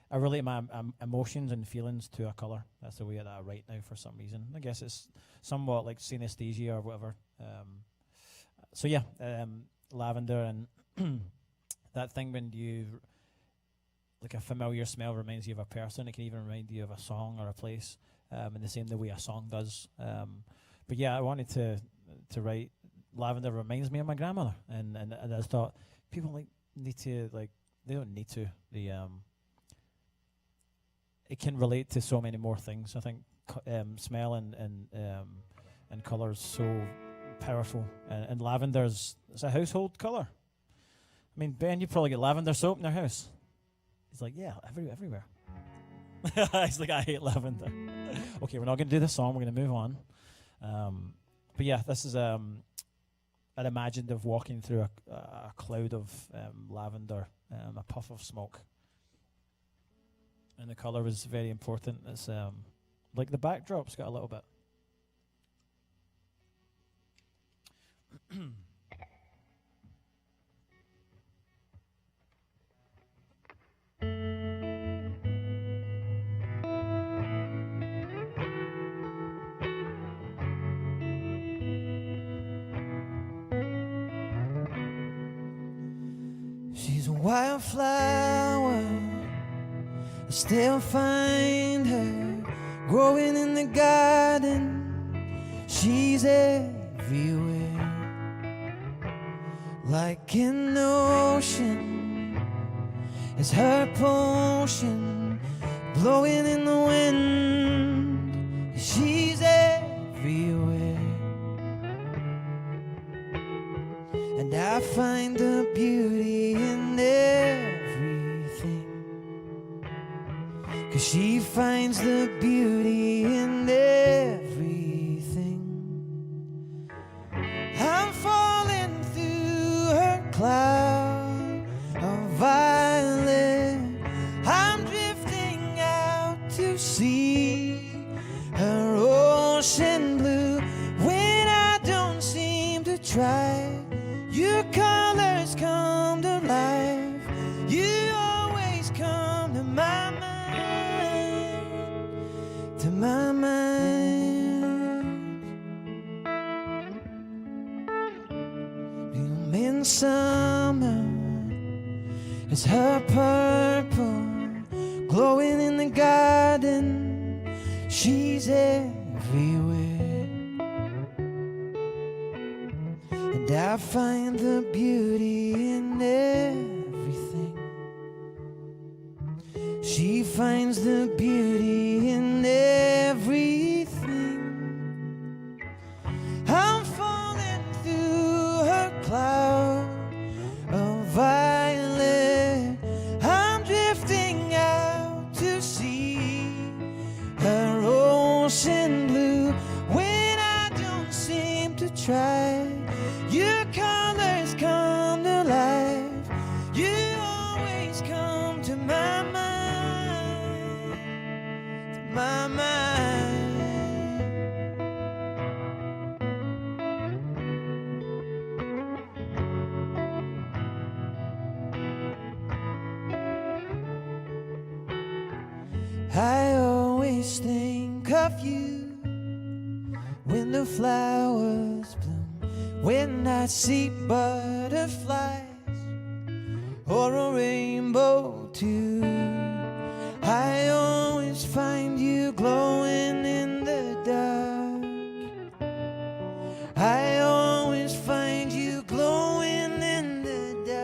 I relate my emotions and feelings to a colour. That's the way that I write now for some reason. I guess it's somewhat like synesthesia or whatever. So yeah, lavender and that thing when you, like a familiar smell reminds you of a person. It can even remind you of a song or a place, in the same way a song does. But yeah, I wanted to write lavender reminds me of my grandmother, and I thought people need to they don't need to. It can relate to so many more things. I think smell and colour is so powerful, and lavender's it's a household colour. I mean, Ben, you probably get lavender soap in your house. He's like, yeah, everywhere. He's like, I hate lavender. Okay, we're not going to do this song. We're going to move on. But yeah, this is I'd imagined of walking through a cloud of lavender, a puff of smoke. And the colour was very important. It's like the backdrop's got a little bit. She's a wildflower, I still find her growing in the garden. She's everywhere, like an ocean. It's her potion blowing in the wind. She's everywhere, and I find the beauty in everything, 'cause she finds the beauty in everything. my mind. Bloom in summer, it's her purple, glowing in the garden. She's everywhere, and I find the beauty in everything. She finds the beauty in everything. I'm falling through her cloud of violet. I'm drifting out to sea, her ocean blue. When I don't seem to try, your colors come to life. You always come to my mind, to my mind. I always think of you when the flowers bloom, when I see butterflies or a rainbow too. I always find you glowing in the dark. I always find you glowing in the dark.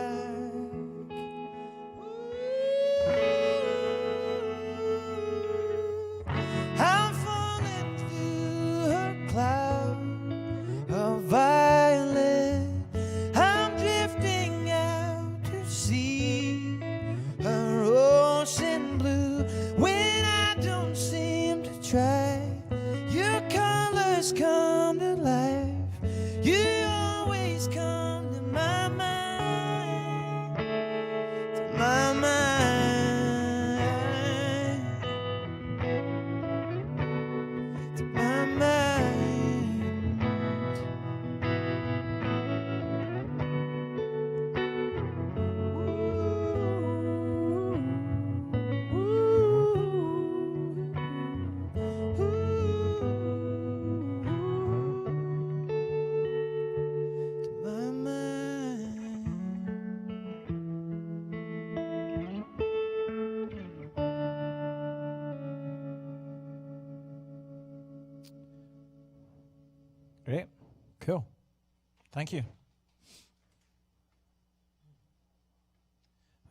I'm falling through her cloud of violet. I'm drifting out to sea, her ocean blue. When I don't seem to try, your colors come to life. You always come to my mind, to my mind, to my mind. My mind. Great. Cool. Thank you.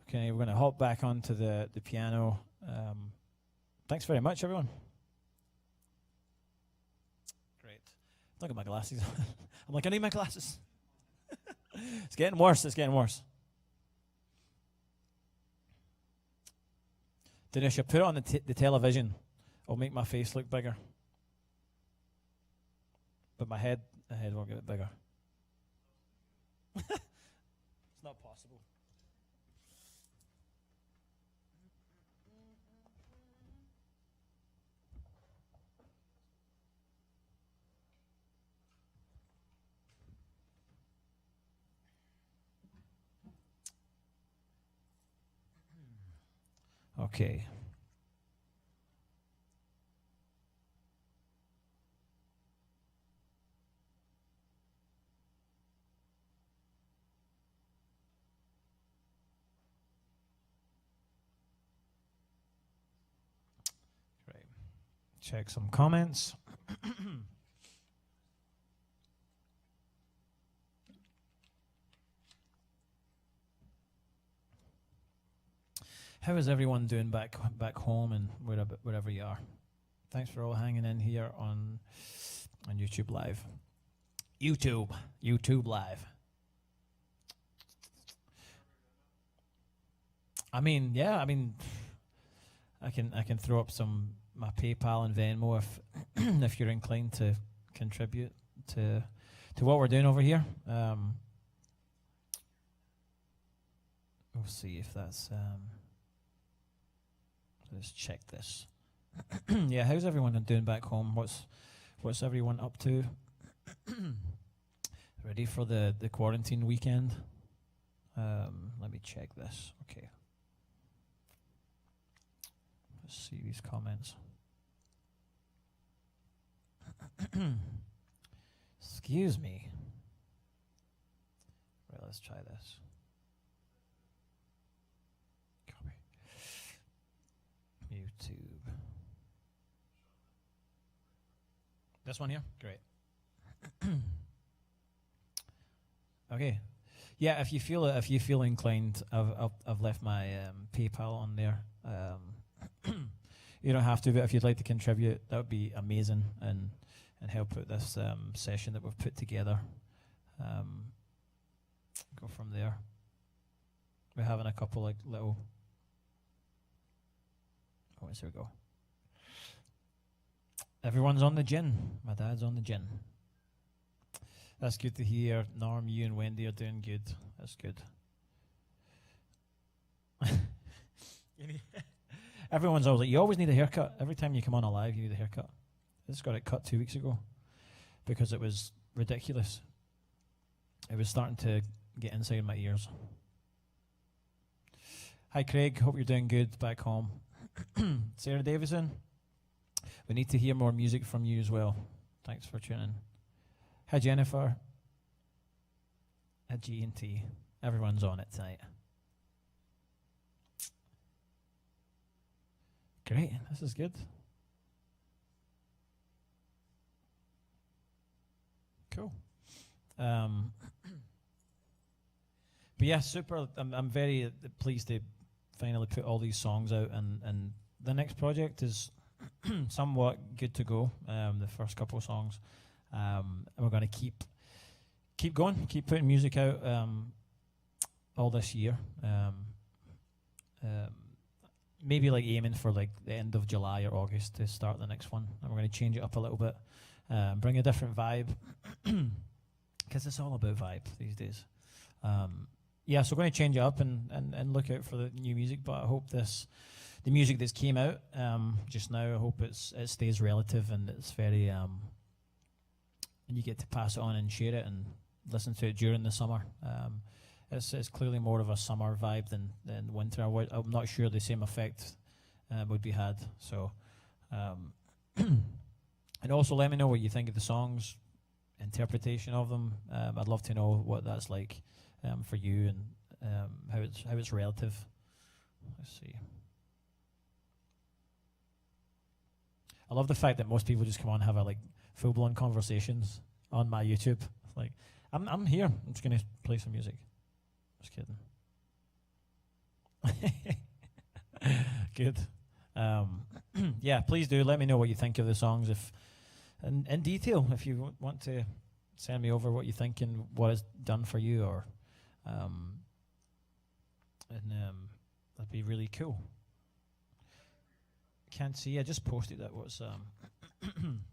Okay, we're going to hop back onto the piano. Thanks very much, everyone. Great. Look at my glasses. I'm like, I need my glasses. It's getting worse. It's getting worse. Dinesh, put it on the television. It'll make my face look bigger. But my head won't get bigger. It's not possible. Okay. Great. Check some comments. How is everyone doing back home and wherever you are? Thanks for all hanging in here on YouTube Live. YouTube Live. I mean, yeah, I can throw up my PayPal and Venmo if if you're inclined to contribute to what we're doing over here. We'll see if that's. Let's check this. Yeah, how's everyone doing back home? What's everyone up to? Ready for the quarantine weekend? Let me check this. Okay. Let's see these comments. Excuse me. Right, let's try this. Copy. YouTube. This one here? Great. Okay. Yeah, if you feel inclined, I've left my PayPal on there. You don't have to, but if you'd like to contribute, that would be amazing and help out this session that we've put together. Go from there. We're having a couple like little. Oh, here we go. Everyone's on the gin. My dad's on the gin. That's good to hear. Norm, you and Wendy are doing good. That's good. Everyone's always like, you always need a haircut. Every time you come on a live, you need a haircut. I just got it cut 2 weeks ago because it was ridiculous. It was starting to get inside my ears. Hi, Craig. Hope you're doing good back home. Sarah Davison, we need to hear more music from you as well. Thanks for tuning. Hi, Jennifer. At G&T. Everyone's on it tonight. Great. This is good. Cool. But yeah, super. I'm very pleased to finally put all these songs out, and the next project is somewhat good to go. The first couple of songs, and we're going to keep going, keep putting music out all this year. Maybe like aiming for like the end of July or August to start the next one, and we're going to change it up a little bit, bring a different vibe, because it's all about vibe these days. Yeah, so we're going to change it up and look out for the new music. But I hope the music that's came out just now, I hope it stays relative and it's very and you get to pass it on and share it and listen to it during the summer. It's clearly more of a summer vibe than winter. I'm not sure the same effect would be had. So, and also let me know what you think of the songs, interpretation of them. I'd love to know what that's like for you and how it's relative. Let's see. I love the fact that most people just come on and have a full blown conversations on my YouTube. Like, I'm here. I'm just gonna play some music. Just kidding. Good. Yeah, please do let me know what you think of the songs, in detail, if you want to send me over what you think and what it's done for you, or that'd be really cool. Can't see. I just posted that. What's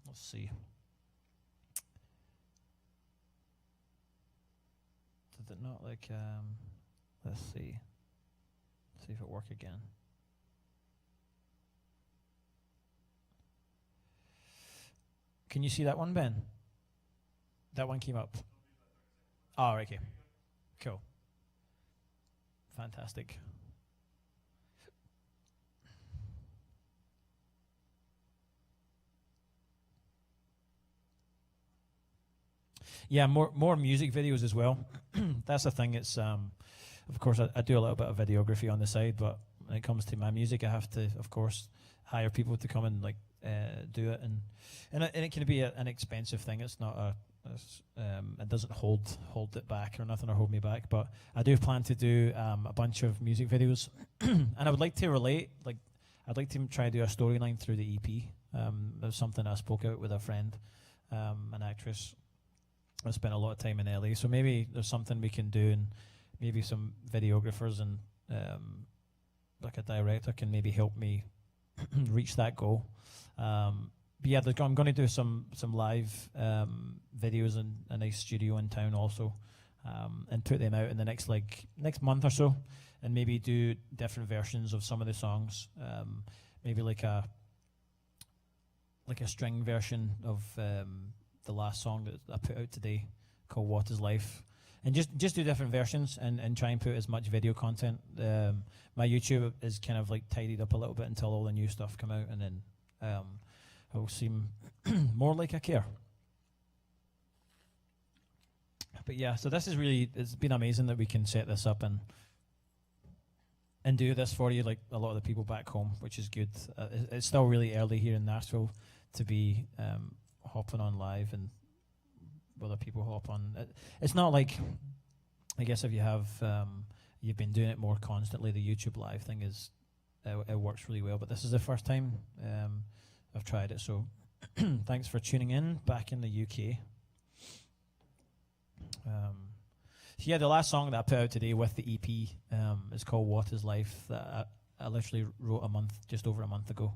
let's see. Did it not let's see. See if it work again. Can you see that one, Ben? That one came up. Oh, okay. Cool. Fantastic. Yeah, more music videos as well. That's the thing. It's of course I do a little bit of videography on the side, but when it comes to my music, I have to, of course, hire people to come and do it, and it can be an expensive thing. It's not it doesn't hold it back or nothing, or hold me back. But I do plan to do a bunch of music videos, and I would like to relate. I'd like to try to do a storyline through the EP. There's something I spoke out with a friend, an actress. I spent a lot of time in LA, so maybe there's something we can do, and maybe some videographers and like a director can maybe help me reach that goal. But yeah, I'm going to do some live videos in a nice studio in town also, and put them out in the next month or so, and maybe do different versions of some of the songs. Maybe like a string version of the last song that I put out today, called "What Is Life," and just do different versions and try and put as much video content. My YouTube is kind of tidied up a little bit until all the new stuff come out, and then it'll seem more like I care. So yeah, But yeah, so this is really, it's been amazing that we can set this up and do this for you, like a lot of the people back home, which is good. It's still really early here in Nashville to be hopping on live and other people hop on. It's not like, I guess if you have, you've been doing it more constantly, the YouTube live thing is, it works really well. But this is the first time I've tried it, so thanks for tuning in back in the UK. So yeah, the last song that I put out today with the EP is called What Is Life, that I literally wrote just over a month ago.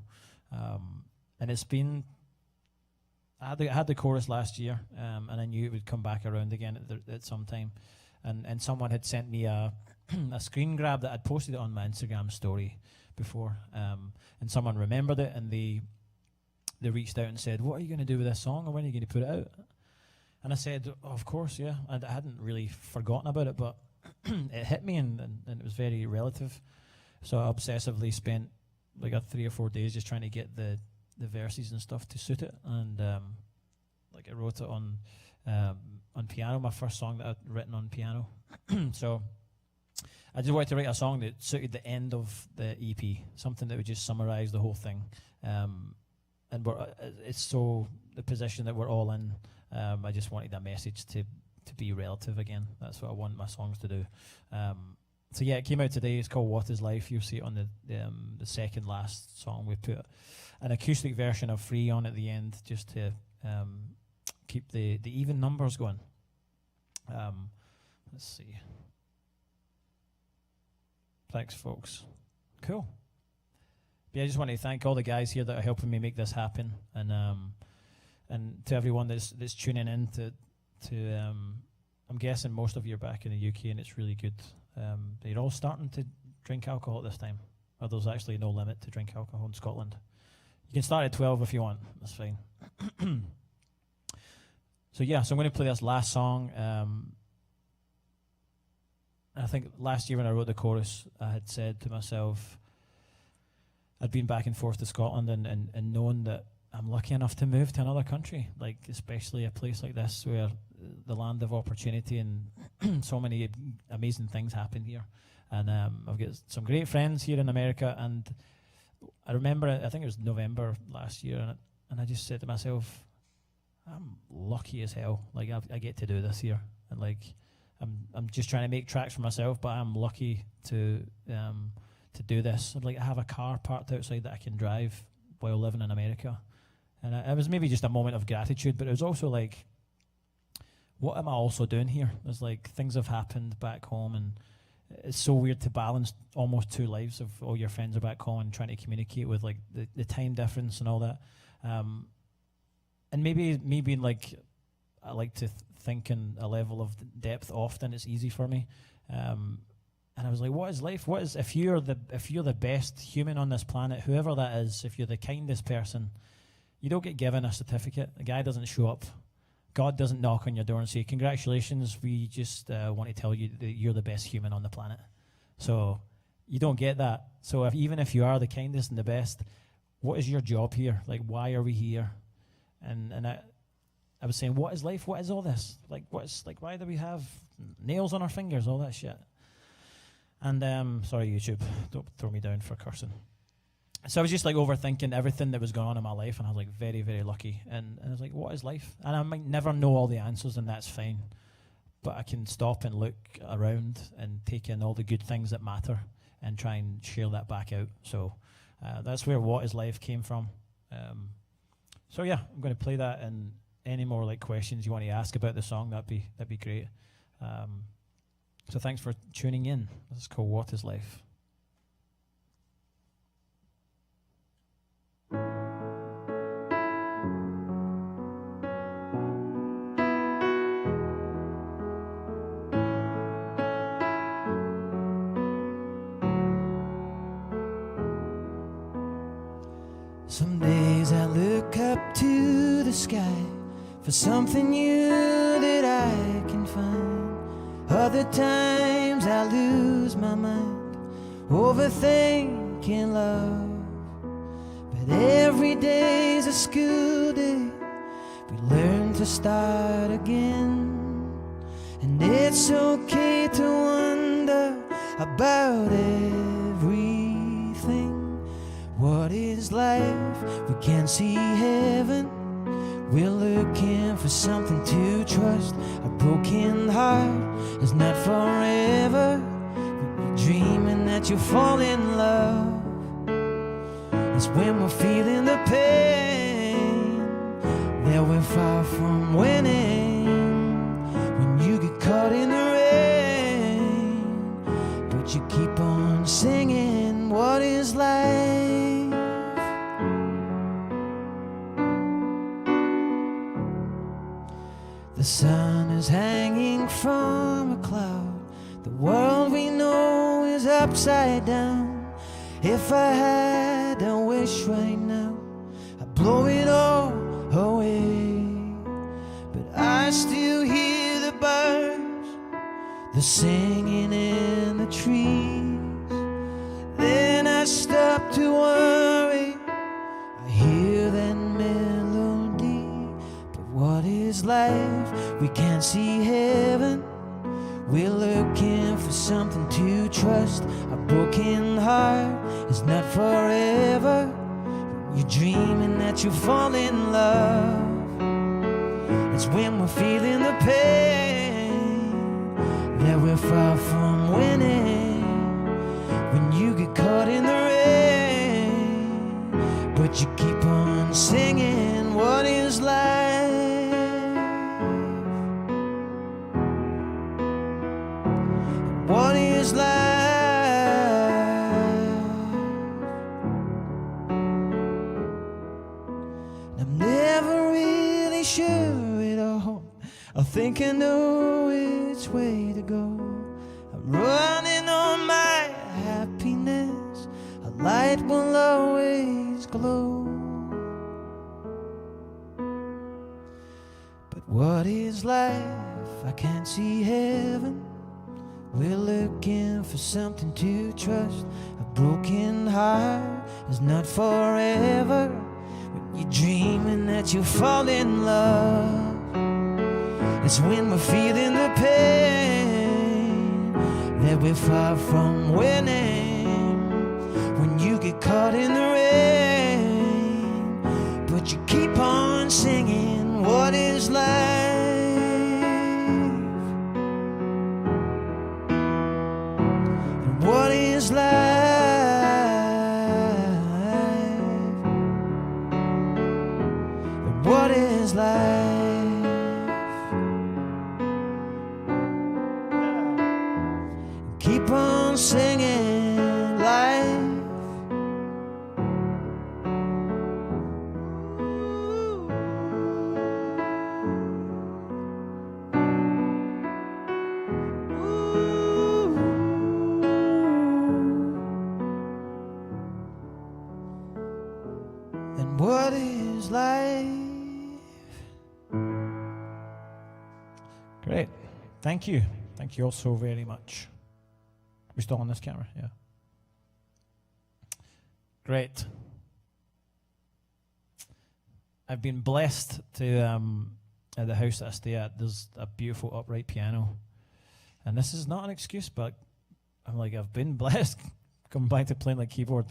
And it's been, I had the chorus last year, and I knew it would come back around again at some time. And someone had sent me a screen grab that I'd posted it on my Instagram story before. And someone remembered it, and they reached out and said, "What are you going to do with this song, or when are you going to put it out?" And I said, oh, of course, yeah. And I hadn't really forgotten about it, but it hit me, and it was very relative. So I obsessively spent like 3 or 4 days just trying to get the verses and stuff to suit it. And like I wrote it on piano, my first song that I'd written on piano. So I just wanted to write a song that suited the end of the EP, something that would just summarize the whole thing. And it's so the position that we're all in. I just wanted that message to be relative again. That's what I want my songs to do. So yeah, it came out today. It's called What Is Life. You'll see it on the second last song. We put an acoustic version of Free on at the end just to keep the even numbers going. Let's see. Thanks, folks. Cool. But yeah, I just want to thank all the guys here that are helping me make this happen, and to everyone that's tuning in to I'm guessing most of you are back in the UK, and it's really good. You're all starting to drink alcohol at this time. Or there's actually no limit to drink alcohol in Scotland. You can start at 12 if you want. That's fine. So yeah, so I'm going to play this last song. I think last year when I wrote the chorus, I had said to myself, I'd been back and forth to Scotland and known that I'm lucky enough to move to another country, like especially a place like this where the land of opportunity and so many amazing things happen here. And I've got some great friends here in America, and I remember, I think it was November last year, and I just said to myself, I'm lucky as hell. Like I get to do this here, and like I'm just trying to make tracks for myself, but I'm lucky to do this. Like I have a car parked outside that I can drive while living in America. And it was maybe just a moment of gratitude, but it was also like, what am I also doing here? There's like things have happened back home, and it's so weird to balance almost 2 lives of all your friends are back home and trying to communicate with like the time difference and all that. And maybe me being like, I like to think in a level of depth often, it's easy for me. And I was like, what is life? What is, if you're the best human on this planet, whoever that is, if you're the kindest person, you don't get given a certificate. A guy doesn't show up. God doesn't knock on your door and say, congratulations, we just want to tell you that you're the best human on the planet. So you don't get that. So even if you are the kindest and the best, what is your job here? Like, why are we here? And I was saying, what is life? What is all this? Like, why do we have nails on our fingers? All that shit. And sorry, YouTube, don't throw me down for cursing. So I was just like overthinking everything that was going on in my life, and I was like very, very lucky. And I was like, what is life? And I might never know all the answers, and that's fine. But I can stop and look around and take in all the good things that matter and try and share that back out. So that's where What Is Life came from. So yeah, I'm going to play that, and any more like questions you want to ask about the song, that'd be great. So thanks for tuning in. This is called What Is Life. Some days I look up to the sky for something new that I can find. Other times I lose my mind, overthinking love. But every day's a school day, we learn to start again. And it's okay to wonder about everything. What is life? We can't see heaven. We're looking for something to trust. A broken heart is not forever. We're dreaming that you'll fall in love. It's when we're feeling the pain that we're far from winning. When you get caught in the rain, but you keep on singing. What is life? The sun is hanging from a cloud. The world we know is upside down. If I had a wish right now, I'd blow it all away. But I still hear the birds, they're singing in the trees. Then I stop to worry, I hear that melody. But what is life? We can't see heaven. We're looking for something to trust. A broken heart is not forever. You're dreaming that you'll fall in love. It's when we're feeling the pain that we're far from winning. When you get caught in the rain, but you keep on singing. What is life? What is life? I'm never really sure at all. I think I know which way to go. I'm running on my happiness. A light will always glow. But what is life? I can't see heaven. We're looking for something to trust. A broken heart is not forever. When you're dreaming that you'll fall in love, it's when we're feeling the pain that we're far from winning. When you get caught in the rain, but you keep on singing. What is life? What is life? What is life? Keep on singing life. And what is life? Great. Thank you. Thank you all so very much. We still on this camera? Yeah. Great. I've been blessed to, at the house that I stay at, there's a beautiful upright piano. And this is not an excuse, but I'm like, I've been blessed coming back to playing like keyboard,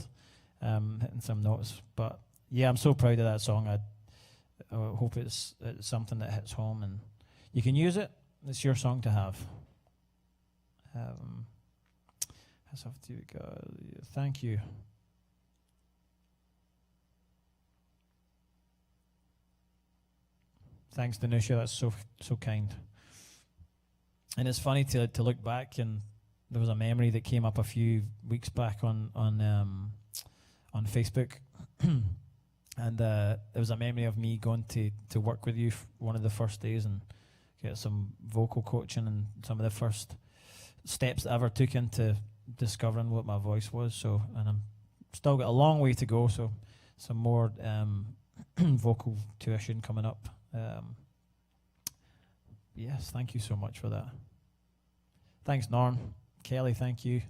hitting some notes. But yeah, I'm so proud of that song. I hope it's something that hits home and you can use it. It's your song to have. Thank you. Thanks, Danusha. That's so kind. And it's funny to look back, and there was a memory that came up a few weeks back on Facebook, and there was a memory of me going to work with you one of the first days and get some vocal coaching and some of the first steps that I ever took into discovering what my voice was. So, and I'm still got a long way to go. So, some more vocal tuition coming up. Yes, thank you so much for that. Thanks, Norm. Kelly, thank you.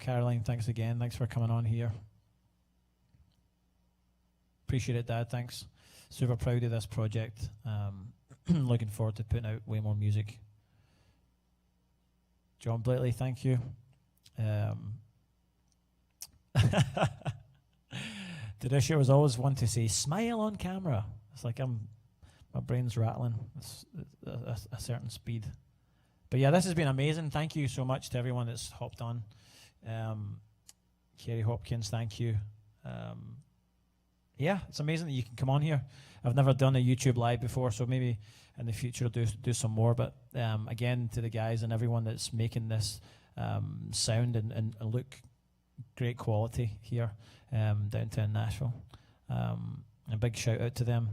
Caroline, thanks again. Thanks for coming on here. Appreciate it, Dad. Thanks. Super proud of this project. Looking forward to putting out way more music John Blakely, thank you. Didisha was always one to say, smile on camera. It's like my brain's rattling. It's a certain speed. But yeah, this has been amazing. Thank you so much to everyone that's hopped on. Kerry Hopkins, thank you. Yeah, it's amazing that you can come on here. I've never done a YouTube live before, so maybe in the future I'll do some more. But again, to the guys and everyone that's making this sound and look great quality here downtown Nashville. A big shout out to them.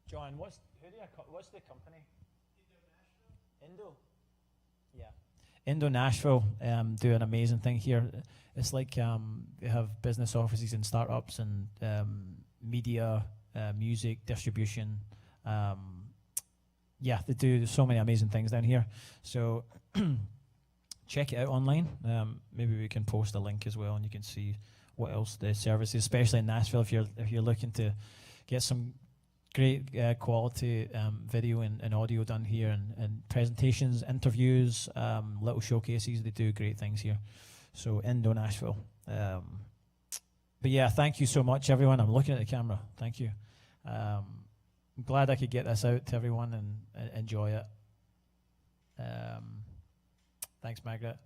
John, what's the company? Indo. Yeah. Indo Nashville do an amazing thing here. It's like they have business offices and startups and media, music, distribution. Yeah, they do so many amazing things down here. So check it out online. Maybe we can post a link as well, and you can see what else the services, especially in Nashville, if you're looking to get some great quality video and audio done here, and presentations, interviews, little showcases. They do great things here. So Indo Nashville. But yeah, thank you so much, everyone. I'm looking at the camera. Thank you. I'm glad I could get this out to everyone and enjoy it. Thanks, Margaret.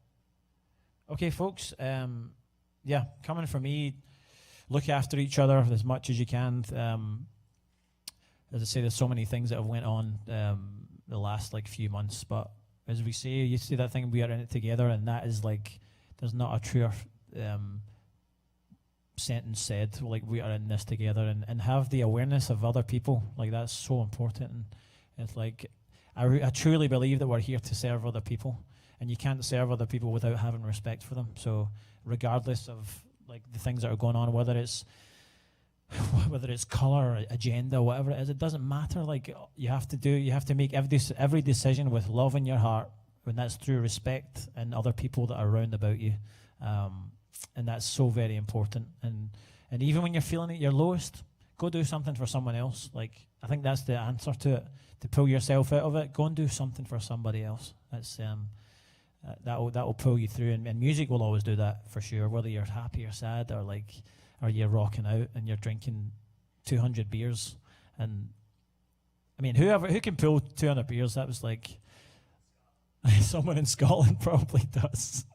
Okay, folks. Yeah, coming from me, look after each other as much as you can. As I say, there's so many things that have went on the last few months, but as we say, you see that thing, we are in it together, and that is there's not a truer sentence said, we are in this together, and have the awareness of other people. That's so important. And it's I truly believe that we're here to serve other people, and you can't serve other people without having respect for them. So regardless of the things that are going on, whether it's color or agenda, whatever it is, it doesn't matter. You have to make every decision with love in your heart, when that's through respect and other people that are around about you. And that's so very important. And even when you're feeling at your lowest, go do something for someone else. I think that's the answer to it. To pull yourself out of it, go and do something for somebody else. That's that'll pull you through, and music will always do that for sure. Whether you're happy or sad, or you're rocking out and you're drinking 200 beers, and I mean, who can pull 200 beers? That was someone in Scotland probably does.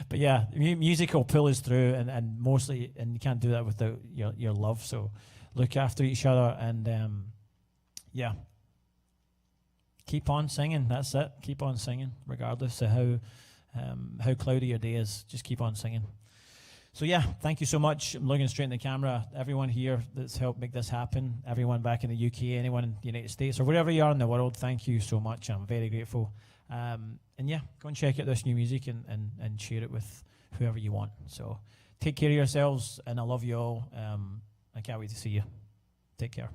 But yeah, music will pull us through, and mostly, and you can't do that without your love. So look after each other, and yeah, keep on singing. That's it. Keep on singing, regardless of how cloudy your day is. Just keep on singing. So yeah, thank you so much. I'm looking straight in the camera. Everyone here that's helped make this happen, everyone back in the UK, anyone in the United States, or wherever you are in the world, thank you so much. I'm very grateful. And yeah, go and check out this new music and share it with whoever you want. So take care of yourselves, and I love you all. I can't wait to see you. Take care.